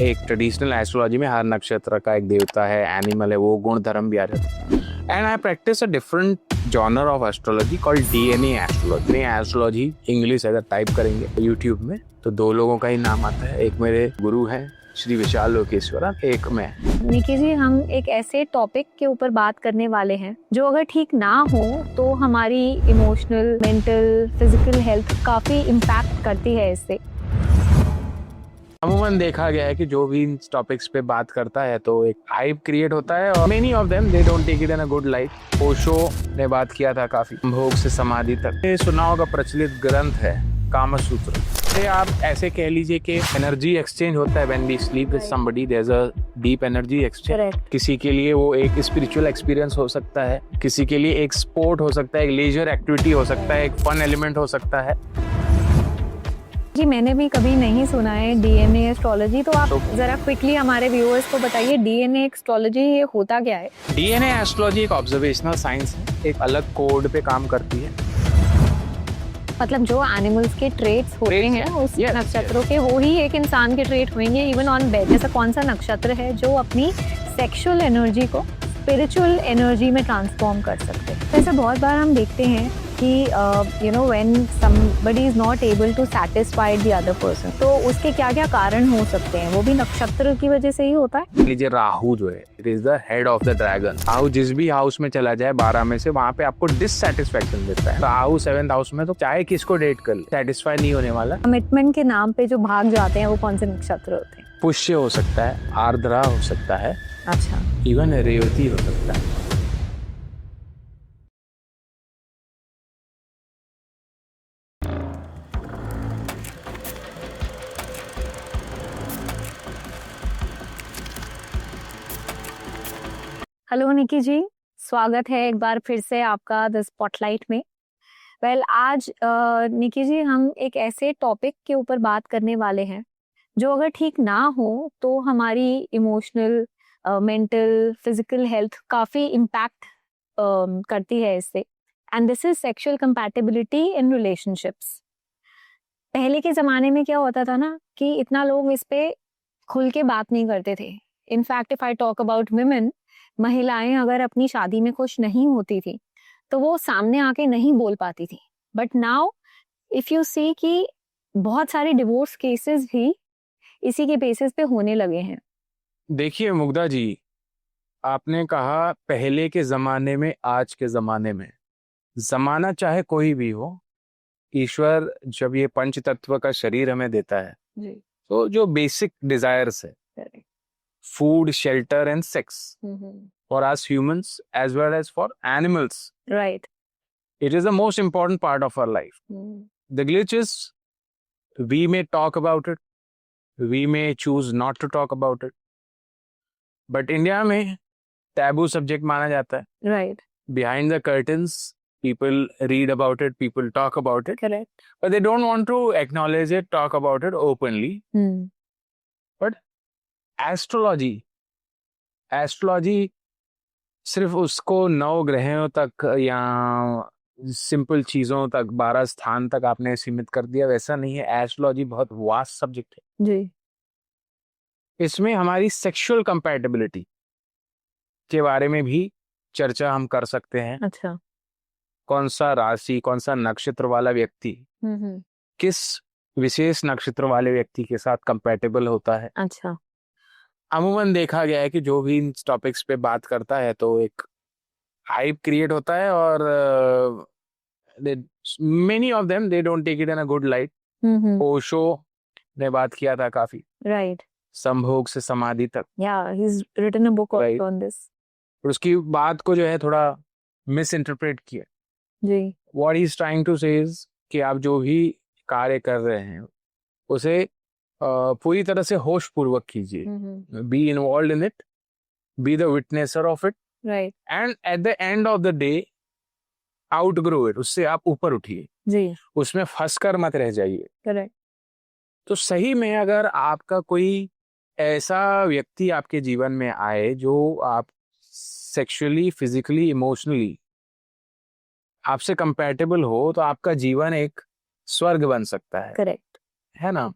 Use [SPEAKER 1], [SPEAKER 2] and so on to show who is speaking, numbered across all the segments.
[SPEAKER 1] एक traditional astrology में हर नक्षत्र का एक देवता है, एनिमल है, वो गुण धर्म भी आ जाता है। And I practice a different genre of astrology called DNA astrology. Astrology English अगर टाइप करेंगे यूट्यूब में तो दो लोगों का ही नाम आता है। एक मेरे गुरु हैं श्री विशाल लोकेश्वरा, एक मैं।
[SPEAKER 2] निकी जी, हम एक ऐसे टॉपिक के ऊपर बात करने वाले हैं जो अगर ठीक ना हो तो हमारी इमोशनल, मेंटल, फिजिकल हेल्थ काफी इम्पैक्ट करती है इससे।
[SPEAKER 1] अमूमन देखा गया है कि जो भी इन टॉपिक्स पे बात करता है तो एक हाइप क्रिएट होता है और many of them they don't take it in a good light. Osho ने बात किया था काफी, भोग से समाधि तक। ये सुना होगा प्रचलित ग्रंथ है कामा सूत्र। आप ऐसे कह लीजिए कि एनर्जी एक्सचेंज होता है when we sleep with somebody, there is a deep energy exchange. किसी के लिए वो एक स्पिरिचुअल एक्सपीरियंस हो सकता है, किसी के लिए एक स्पोर्ट हो सकता है, एक लेजर एक्टिविटी हो सकता है, एक फन एलिमेंट हो सकता है।
[SPEAKER 2] जी, मैंने भी कभी नहीं सुना है डीएनए एस्ट्रोलॉजी, तो आप जरा क्विकली हमारे व्यूअर्स को बताइए डीएनए एस्ट्रोलॉजी ये होता क्या है?
[SPEAKER 1] डीएनए एस्ट्रोलॉजी एक ऑब्जर्वेशनल साइंस है, एक अलग कोड पे काम करती है।
[SPEAKER 2] मतलब जो एनिमल्स के ट्रेट्स होते हैं उस नक्षत्रों के, वो ही एक इंसान के ट्रेट होंगे इवन ऑन बेड। जैसा कौन सा नक्षत्र है जो अपनी सेक्सुअल एनर्जी को स्पिरिचुअल एनर्जी में ट्रांसफॉर्म कर सकते हैं। ऐसा बहुत बार हम देखते हैं कि you know when somebody is not able to satisfy the other person, तो उसके क्या क्या कारण हो सकते हैं? वो भी नक्षत्र की वजह से ही होता है।
[SPEAKER 1] लीजिए राहु जो है, it is the head of the dragon. Rahu जिस भी हाउस में चला जाए 12 में से, वहाँ पे आपको डिससैटिस्फैक्शन देता है। राहु 7th हाउस में तो चाहे किसको डेट कर ले, सेटिस्फाई नहीं होने वाला।
[SPEAKER 2] कमिटमेंट के नाम पे जो भाग जाते हैं वो कौन से नक्षत्र होते हैं?
[SPEAKER 1] पुष्य हो सकता है, आर्द्रा हो सकता है,
[SPEAKER 2] अच्छा,
[SPEAKER 1] इवन रेवती हो सकता है।
[SPEAKER 2] हेलो निकी जी, स्वागत है एक बार फिर से आपका द स्पॉटलाइट में। आज निकी जी, हम एक ऐसे टॉपिक के ऊपर बात करने वाले हैं जो अगर ठीक ना हो तो हमारी इमोशनल, मेंटल, फिजिकल हेल्थ काफी इम्पैक्ट करती है इससे। And this is sexual compatibility in relationships. पहले के जमाने में क्या होता था ना कि इतना लोग इस पे खुल के बात नहीं करते थे। In fact if I talk about women, महिलाएं अगर अपनी शादी में खुश नहीं होती थी तो वो सामने आके नहीं बोल पाती थी। But now if you see कि बहुत सारे डिवोर्स केसेस भी इसी के बेसिस पे होने लगे हैं।
[SPEAKER 1] देखिए मुग्धा जी, आपने कहा पहले के जमाने में, आज के जमाने में। जमाना चाहे कोई भी हो, ईश्वर जब ये पंच तत्व का शरीर हमें देता है
[SPEAKER 2] जी,
[SPEAKER 1] तो जो बेसिक डिजायर्स है, food, shelter and sex, for us humans as well as for animals,
[SPEAKER 2] right.
[SPEAKER 1] it is the most important part of our life. The glitch is we may talk about it, we may choose not to talk about it, but India में taboo subject माना जाता है।
[SPEAKER 2] Right,
[SPEAKER 1] Behind the curtains people read about it, people talk about it,
[SPEAKER 2] correct.
[SPEAKER 1] but they don't want to acknowledge it, talk about it openly. But astrology सिर्फ उसको 9 ग्रहों तक या simple चीजों तक, 12 स्थान तक आपने सीमित कर दिया, वैसा नहीं है। एस्ट्रोलॉजी बहुत वास्ट सब्जेक्ट है
[SPEAKER 2] जी।
[SPEAKER 1] इसमें हमारी सेक्सुअल कंपैटिबिलिटी के बारे में भी चर्चा हम कर सकते हैं।
[SPEAKER 2] अच्छा।
[SPEAKER 1] कौन सा राशि, कौन सा नक्षत्र वाला व्यक्ति किस विशेष नक्षत्र वाले व्यक्ति के साथ कंपैटिबल होता है।
[SPEAKER 2] अच्छा।
[SPEAKER 1] अमूमन देखा गया है कि जो भी इन टॉपिक्स पे बात करता है तो एक हाइप क्रिएट होता है और many of them they don't take it in a good light. Osho ने बात किया था काफी,
[SPEAKER 2] राइट।
[SPEAKER 1] संभोग से समाधि तक।
[SPEAKER 2] या he is written a book on this.
[SPEAKER 1] और उसकी बात को जो है थोड़ा मिस इंटरप्रेट किया।
[SPEAKER 2] जी।
[SPEAKER 1] What he is trying to say is कि आप जो भी कार्य कर रहे हैं उसे पूरी तरह से होश पूर्वक कीजिए। Be involved in it, be the witnesser of it,
[SPEAKER 2] right.
[SPEAKER 1] And at the end of the day outgrow it, उससे आप ऊपर उठिए
[SPEAKER 2] जी,
[SPEAKER 1] उसमें फंस कर मत रह जाइए।
[SPEAKER 2] करेक्ट।
[SPEAKER 1] तो सही में अगर आपका कोई ऐसा व्यक्ति आपके जीवन में आए जो आप सेक्सुअली, फिजिकली, इमोशनली आपसे कंपैटिबल हो तो आपका जीवन एक स्वर्ग बन सकता है।
[SPEAKER 2] करेक्ट।
[SPEAKER 1] है ना।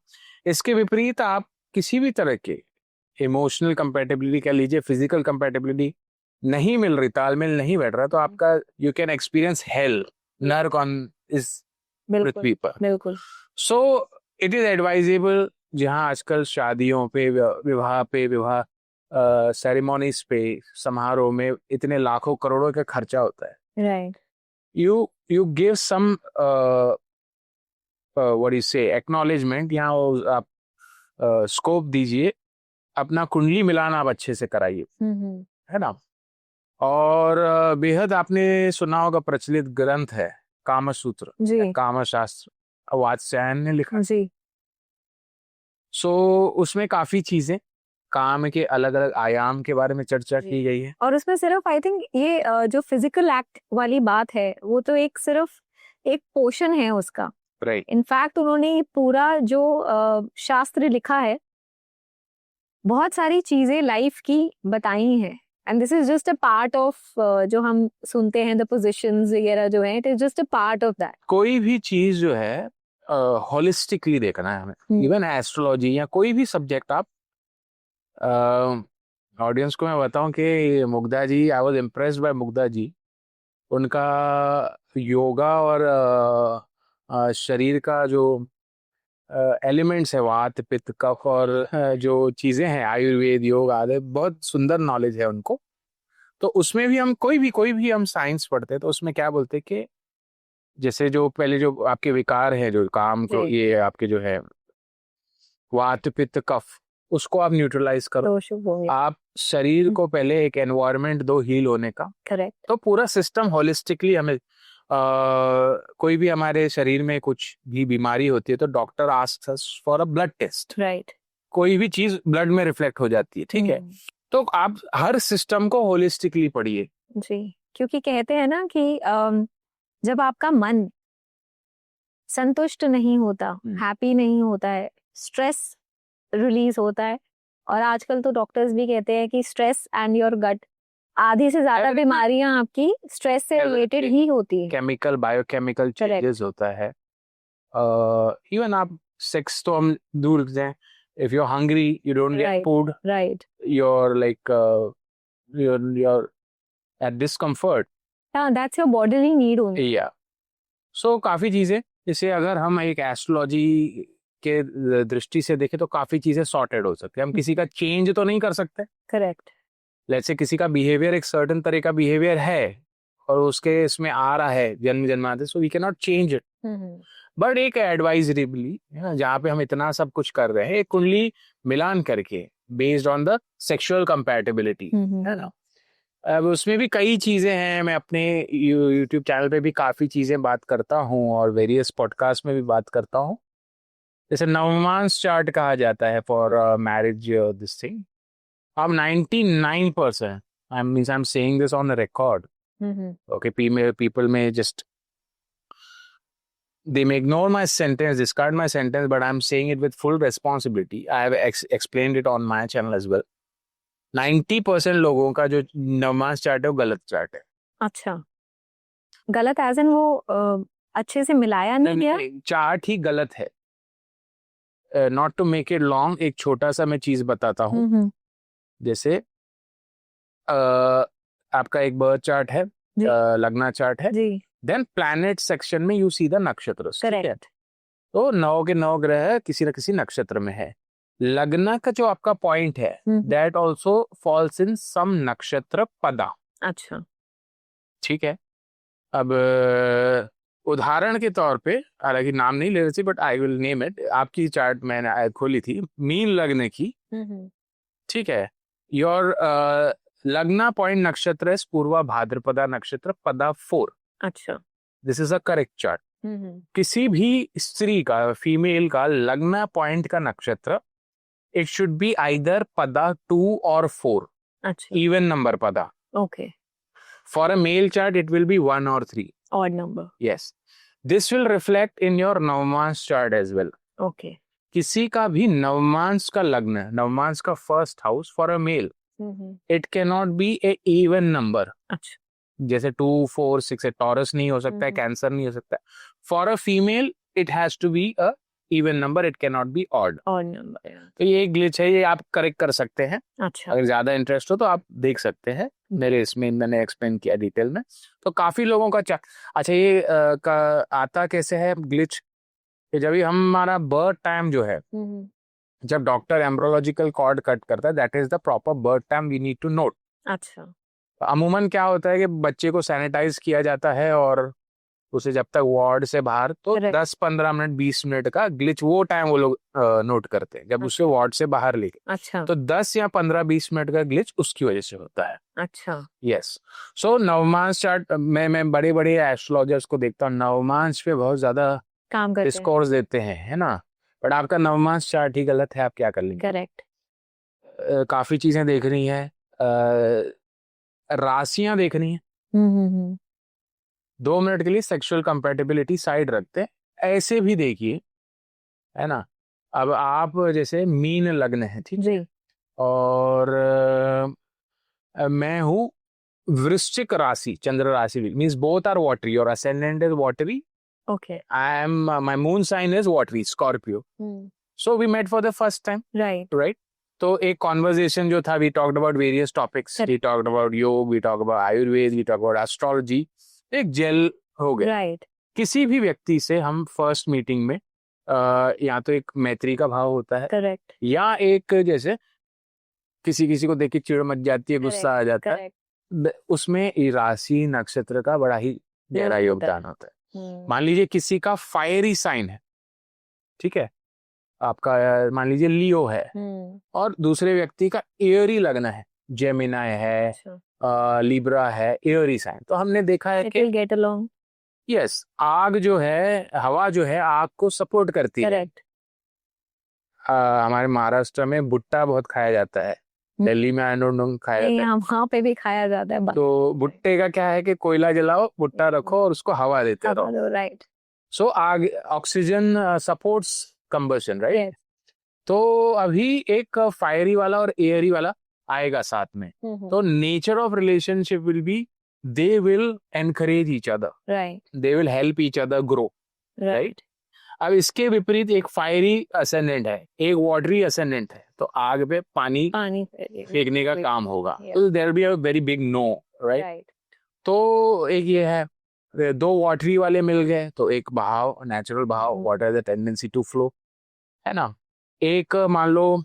[SPEAKER 1] इसके विपरीत आप किसी भी तरह के इमोशनल कंपैटिबिलिटी कह लीजिए, फिजिकल कंपैटिबिलिटी नहीं मिल रही, तालमेल नहीं बैठ रहा, तो आपका यू कैन एक्सपीरियंस हेल नर्क ऑन इस
[SPEAKER 2] बिल्कुल
[SPEAKER 1] पृथ्वी पर.
[SPEAKER 2] बिल्कुल
[SPEAKER 1] सो इट इज एडवाइजेबल, जहाँ आजकल शादियों पे, विवाह सेरेमोनीज पे, समारोह में इतने लाखों करोड़ों का खर्चा होता है,
[SPEAKER 2] right
[SPEAKER 1] you give some what do you say acknowledgement, यहाँ वो आप स्कोप दीजिए, अपना कुंडली मिलान आप अच्छे से कराइए, है ना. और बेहद आपने सुना होगा, प्रचलित ग्रंथ है कामसूत्र,
[SPEAKER 2] जी
[SPEAKER 1] कामशास्त्र, वात्स्यायन ने लिखा.
[SPEAKER 2] जी
[SPEAKER 1] सो उसमें काफी चीजें काम के अलग अलग आयाम के बारे में चर्चा
[SPEAKER 2] जी.
[SPEAKER 1] की गई है.
[SPEAKER 2] और उसमें सिर्फ आई थिंक ये जो फिजिकल एक्ट वाली बात है वो तो एक सिर्फ एक पोर्शन है उसका.
[SPEAKER 1] राइट.
[SPEAKER 2] इनफैक्ट उन्होंने ये पूरा जो शास्त्र लिखा है, बहुत सारी चीजें लाइफ की बताई हैं. And this is just a part of जो हम सुनते हैं द पोजीशंस वगैरह जो है, it is just a part of that.
[SPEAKER 1] कोई भी चीज जो है होलिस्टिकली देखना है हमें. इवन एस्ट्रोलॉजी या कोई भी सब्जेक्ट आप, ऑडियंस को मैं बताऊं कि Mugdha ji, I was impressed by Mugdha ji. उनका योगा और शरीर का जो एलिमेंट्स है, वात पित्त कफ और जो चीजें हैं, आयुर्वेद योग आदि, बहुत सुंदर नॉलेज है उनको. तो उसमें भी हम कोई भी हम साइंस पढ़ते हैं तो उसमें क्या बोलते हैं कि जैसे जो पहले जो आपके विकार है, जो काम को,
[SPEAKER 2] जी.
[SPEAKER 1] ये आपके जो है वात पित्त कफ, उसको आप न्यूट्रलाइज करो.
[SPEAKER 2] तो शुभ हो गया.
[SPEAKER 1] आप शरीर को पहले एक एनवायरनमेंट दो हील होने का,
[SPEAKER 2] करेक्ट.
[SPEAKER 1] तो पूरा सिस्टम होलिस्टिकली हमें कोई भी हमारे शरीर में कुछ भी बीमारी होती है तो doctor asks us for a blood test.
[SPEAKER 2] Right.
[SPEAKER 1] कोई भी चीज ब्लड में रिफ्लेक्ट हो जाती है, ठीक है. तो आप हर सिस्टम को होलिस्टिकली पढ़िए.
[SPEAKER 2] जी, क्योंकि कहते हैं ना कि जब आपका मन संतुष्ट नहीं होता, हैप्पी नहीं होता है, स्ट्रेस रिलीज होता है. और आजकल तो डॉक्टर्स भी कहते हैं कि स्ट्रेस एंड योर गट, आधी से ज्यादा बीमारियां आपकी स्ट्रेस से रिलेटेड ही होती है.
[SPEAKER 1] केमिकल बायोकेमिकल चेंजेस होता है. इवन आप सेक्स तो हम दूर जाएं, if you are hungry you don't get food,
[SPEAKER 2] right.
[SPEAKER 1] you're like you're at discomfort.
[SPEAKER 2] That's your bodily need only.
[SPEAKER 1] Yeah. So काफी चीजें, जैसे अगर हम एक एस्ट्रोलॉजी के दृष्टि से देखें तो काफी चीजें सॉर्टेड हो सकती है. हम किसी का चेंज तो नहीं कर सकते.
[SPEAKER 2] करेक्ट.
[SPEAKER 1] लेट्स से किसी का बिहेवियर एक सर्टेन तरह का बिहेवियर है और उसके इसमें आ रहा है जन्म जन्मांतर, so we can not change it. But एक एडवाइजरेबली, जहाँ पे हम इतना सब कुछ कर रहे हैं, एक कुंडली मिलान करके based on the sexual compatibility, है ना. अब उसमें भी कई चीजें हैं. मैं अपने यूट्यूब चैनल पे भी काफी चीजें बात करता हूँ और वेरियस पॉडकास्ट में भी बात करता हूँ. जैसे नवमांस चार्ट कहा जाता है फॉर मैरिज दिस थिंग. अब 99% I'm saying this on the record. Okay, people may just, they may ignore my sentence, discard my sentence, but I'm saying it with full responsibility. I have explained it on my channel as well. 90% लोगों का जो नवमांस chart है वो गलत chart है.
[SPEAKER 2] अच्छा, गलत as in वो अच्छे से मिलाया नहीं गया.
[SPEAKER 1] चार्ट ही गलत है. Not to make it long, एक छोटा सा मैं चीज बताता हूँ. जैसे आपका एक बर्थ चार्ट है, लग्ना चार्ट है, देन प्लैनेट सेक्शन में यू सी द नक्षत्र. करेक्ट. तो 9 के 9 ग्रह किसी न किसी नक्षत्र में है. लग्ना का जो आपका पॉइंट है, दैट ऑल्सो फॉल्स इन सम नक्षत्र पदा.
[SPEAKER 2] अच्छा,
[SPEAKER 1] ठीक है. अब उदाहरण के तौर पे, हालांकि नाम नहीं ले रही थी, but I will name it. आपकी चार्ट मैंने खोली थी, मीन लग्न की. ठीक है. योर लग्ना पॉइंट नक्षत्र है पूर्वा भाद्रपदा नक्षत्र, पदा 4. अच्छा, this is a correct chart. किसी भी स्त्री का, फीमेल का लग्ना पॉइंट का नक्षत्र, इट शुड बी आइदर पदा 2 और 4. अच्छा, इवन नंबर पदा. Okay. For a male chart it will be 1 और 3. Odd number. Yes. This will reflect in your navamsa chart as well. Okay. किसी का भी नवमांस का लग्न, नवमांस का first house for a male, it can not be a even number. अच्छा, जैसे 2, 4, 6 taurus नहीं हो सकता है, कैंसर नहीं हो सकता है. For a female it has to be a even number, it can not be odd.
[SPEAKER 2] और नंबर।
[SPEAKER 1] तो ये एक ग्लिच है, ये आप करेक्ट कर सकते हैं।
[SPEAKER 2] अच्छा।
[SPEAKER 1] अगर ज्यादा इंटरेस्ट हो तो आप देख सकते हैं, मेरे इसमें मैंने एक्सप्लेन किया डिटेल में। तो काफी लोगों का अच्छा ये आता कैसे है ग्लिच, कि जब भी हमारा बर्थ टाइम जो है, जब डॉक्टर एम्ब्रोलॉजिकल कॉर्ड कट करता है, that is the proper birth time we need to note.
[SPEAKER 2] अच्छा।
[SPEAKER 1] अमूमन क्या होता है कि बच्चे को सैनिटाइज किया जाता है और उसे जब तक वार्ड से बाहर, तो
[SPEAKER 2] Correct.
[SPEAKER 1] 10-15 मिनट 20 मिनट का ग्लिच वो टाइम वो लोग नोट करते हैं जब उसे वार्ड से बाहर लेके।
[SPEAKER 2] अच्छा।
[SPEAKER 1] तो 10 या 15-20 मिनट का ग्लिच उसकी वजह से होता है।
[SPEAKER 2] अच्छा।
[SPEAKER 1] यस। सो नवमांस चार्ट मैं बड़े बड़े एस्ट्रोलॉजर्स को देखता हूँ, नवमांस पे बहुत ज्यादा
[SPEAKER 2] काम करते हैं।
[SPEAKER 1] स्कोर्स देते हैं, है ना, बट आपका नवमांस चार्ट ही गलत है, आप क्या कर लेंगे।
[SPEAKER 2] करेक्ट।
[SPEAKER 1] काफी चीजें देखनी है, राशियां देखनी है। 2 मिनट के लिए सेक्सुअल कंपैटिबिलिटी साइड रखते हैं, ऐसे भी देखिए, है ना। अब आप जैसे मीन लग्न है, ठीक
[SPEAKER 2] जी।
[SPEAKER 1] और मैं हूँ वृश्चिक राशि, चंद्र राशि मीन्स बोथ आर वाटरी, और ascendant is watery,
[SPEAKER 2] okay.
[SPEAKER 1] I am my moon sign is watery, Scorpio. So we met for the first time,
[SPEAKER 2] right.
[SPEAKER 1] Right. तो एक कॉन्वर्जेशन जो था, we talked about various topics, we talked about yoga, we talk about Ayurveda, we talk about astrology, एक gel हो गया।
[SPEAKER 2] Right.
[SPEAKER 1] किसी भी व्यक्ति से हम फर्स्ट मीटिंग में या तो एक मैत्री का भाव होता है,
[SPEAKER 2] करेक्ट।
[SPEAKER 1] या एक जैसे किसी किसी को देख के चिढ़ मच जाती है, गुस्सा आ जाता है, उसमें ये राशि नक्षत्र का बड़ा ही गहरा योगदान होता है। मान लीजिए किसी का फायरी साइन है, ठीक है, आपका मान लीजिए लियो है, और दूसरे व्यक्ति का एयरी लगन है, जेमिनाई है, लिब्रा है, एयरी साइन, तो हमने देखा है कि
[SPEAKER 2] गेट अलोंग।
[SPEAKER 1] यस, आग जो है, हवा जो है आग को सपोर्ट करती है।
[SPEAKER 2] करेक्ट।
[SPEAKER 1] हमारे महाराष्ट्र में भुट्टा बहुत खाया जाता है, दिल्ली में आई डोंट नो खाया जाता है,
[SPEAKER 2] वहाँ पे भी खाया जाता है।
[SPEAKER 1] तो भुट्टे का क्या है कि कोयला जलाओ, भुट्टा रखो और उसको हवा देते रहो।
[SPEAKER 2] राइट।
[SPEAKER 1] सो आग, ऑक्सीजन सपोर्ट्स कंबशन, राइट। तो अभी एक फायरी वाला और एयरी वाला आएगा साथ में, तो nature of relationship will be they will encourage each other,
[SPEAKER 2] right,
[SPEAKER 1] they will help each other grow, right. अब इसके विपरीत एक फायरी असेंडेंट है, एक वाटरी असेंडेंट है, तो आग पे पानी फेंकने का काम होगा, there be a very big no, right. तो एक ये है, दो वाटरी वाले मिल गए तो एक बहाव, नेचुरल बहाव, water the tendency to flow, है ना। एक मान लो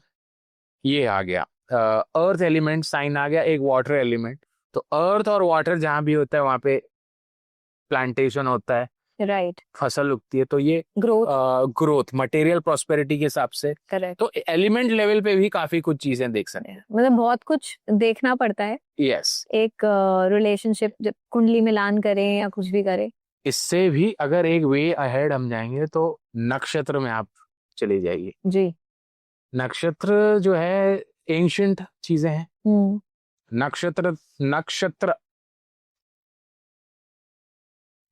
[SPEAKER 1] ये आ गया, अर्थ एलिमेंट साइन आ गया, एक वाटर एलिमेंट, तो अर्थ और वाटर जहां भी होता है वहां पे प्लांटेशन होता है,
[SPEAKER 2] राइट,
[SPEAKER 1] फसल उगती है, तो ये
[SPEAKER 2] ग्रोथ
[SPEAKER 1] मटेरियल प्रॉस्पेरिटी के हिसाब से,
[SPEAKER 2] करेक्ट।
[SPEAKER 1] तो एलिमेंट लेवल पे भी काफी कुछ चीजें देख सकते हैं,
[SPEAKER 2] मतलब बहुत कुछ देखना पड़ता है।
[SPEAKER 1] यस।
[SPEAKER 2] एक रिलेशनशिप जब कुंडली मिलान करें या कुछ भी करें,
[SPEAKER 1] इससे भी अगर एक वे अहेड हम जाएंगे तो नक्षत्र में आप चले जाइए
[SPEAKER 2] जी।
[SPEAKER 1] नक्षत्र जो है एंशिएंट चीजें हैं। नक्षत्र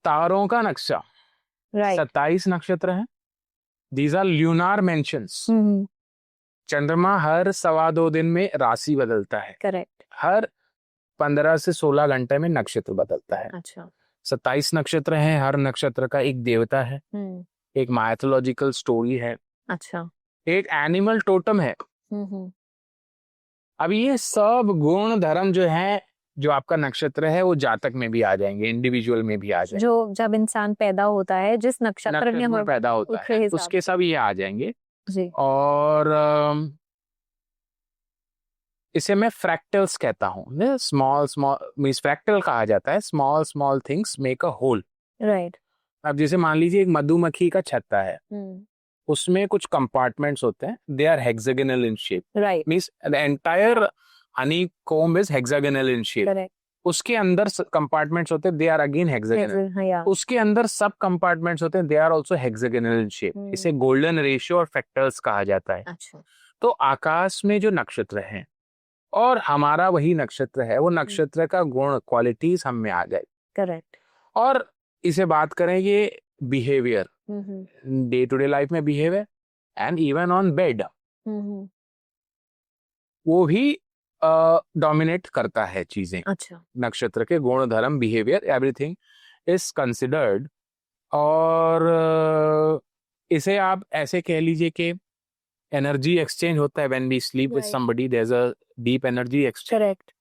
[SPEAKER 1] तारों का नक्शा, 27 नक्षत्र हैं, दीज आर ल्यूनार मेंशंस। चंद्रमा हर 2.25 दिन में राशि बदलता है,
[SPEAKER 2] करेक्ट।
[SPEAKER 1] हर 15 से 16 घंटे में नक्षत्र बदलता है।
[SPEAKER 2] अच्छा।
[SPEAKER 1] 27 नक्षत्र हैं, हर नक्षत्र का एक देवता है, एक माइथोलॉजिकल स्टोरी है,
[SPEAKER 2] अच्छा,
[SPEAKER 1] एक एनिमल टोटम है। अब ये सब गुण धर्म जो है, जो आपका नक्षत्र है, वो जातक में भी आ जाएंगे, इंडिविजुअल में भी आ जाएंगे,
[SPEAKER 2] जो जब इंसान पैदा होता है जिस नक्षत्र में
[SPEAKER 1] पैदा होता है उसके सब ये आ जाएंगे
[SPEAKER 2] जी।
[SPEAKER 1] और इसे मैं फ्रैक्टल्स कहता हूँ, स्मॉल मींस फ्रैक्टल कहा जाता है, small small things make a whole,
[SPEAKER 2] right.
[SPEAKER 1] अब जैसे मान लीजिए एक मधुमक्खी का छत्ता है, उसमें कुछ कंपार्टमेंट्स होते हैं, they are hexagonal in shape,
[SPEAKER 2] right,
[SPEAKER 1] means the entire honeycomb is hexagonal in shape,
[SPEAKER 2] correct.
[SPEAKER 1] उसके अंदर कंपार्टमेंट्स होते हैं, दे आर अगेन हेक्सागोनल, उसके अंदर सब कंपार्टमेंट्स होते हैं, they are also hexagonal in shape, इसे गोल्डन रेशियो और फ्रैक्टल्स कहा जाता है।
[SPEAKER 2] अच्छा।
[SPEAKER 1] तो आकाश में जो नक्षत्र हैं और हमारा वही नक्षत्र है, वो नक्षत्र का गुण, क्वालिटीज हम में आ गए,
[SPEAKER 2] करेक्ट।
[SPEAKER 1] और इसे बात करें ये behaviour, day to day life में behaviour and even on bed, वो भी डोमिनेट करता है चीजें।
[SPEAKER 2] अच्छा।
[SPEAKER 1] नक्षत्र के गुण धर्म, बिहेवियर, एवरीथिंग इज कंसिडर्ड। और इसे आप ऐसे कह लीजिए कि एनर्जी एक्सचेंज होता है when we sleep with
[SPEAKER 2] Right.
[SPEAKER 1] Somebody, there is a deep energy exchange.
[SPEAKER 2] Correct.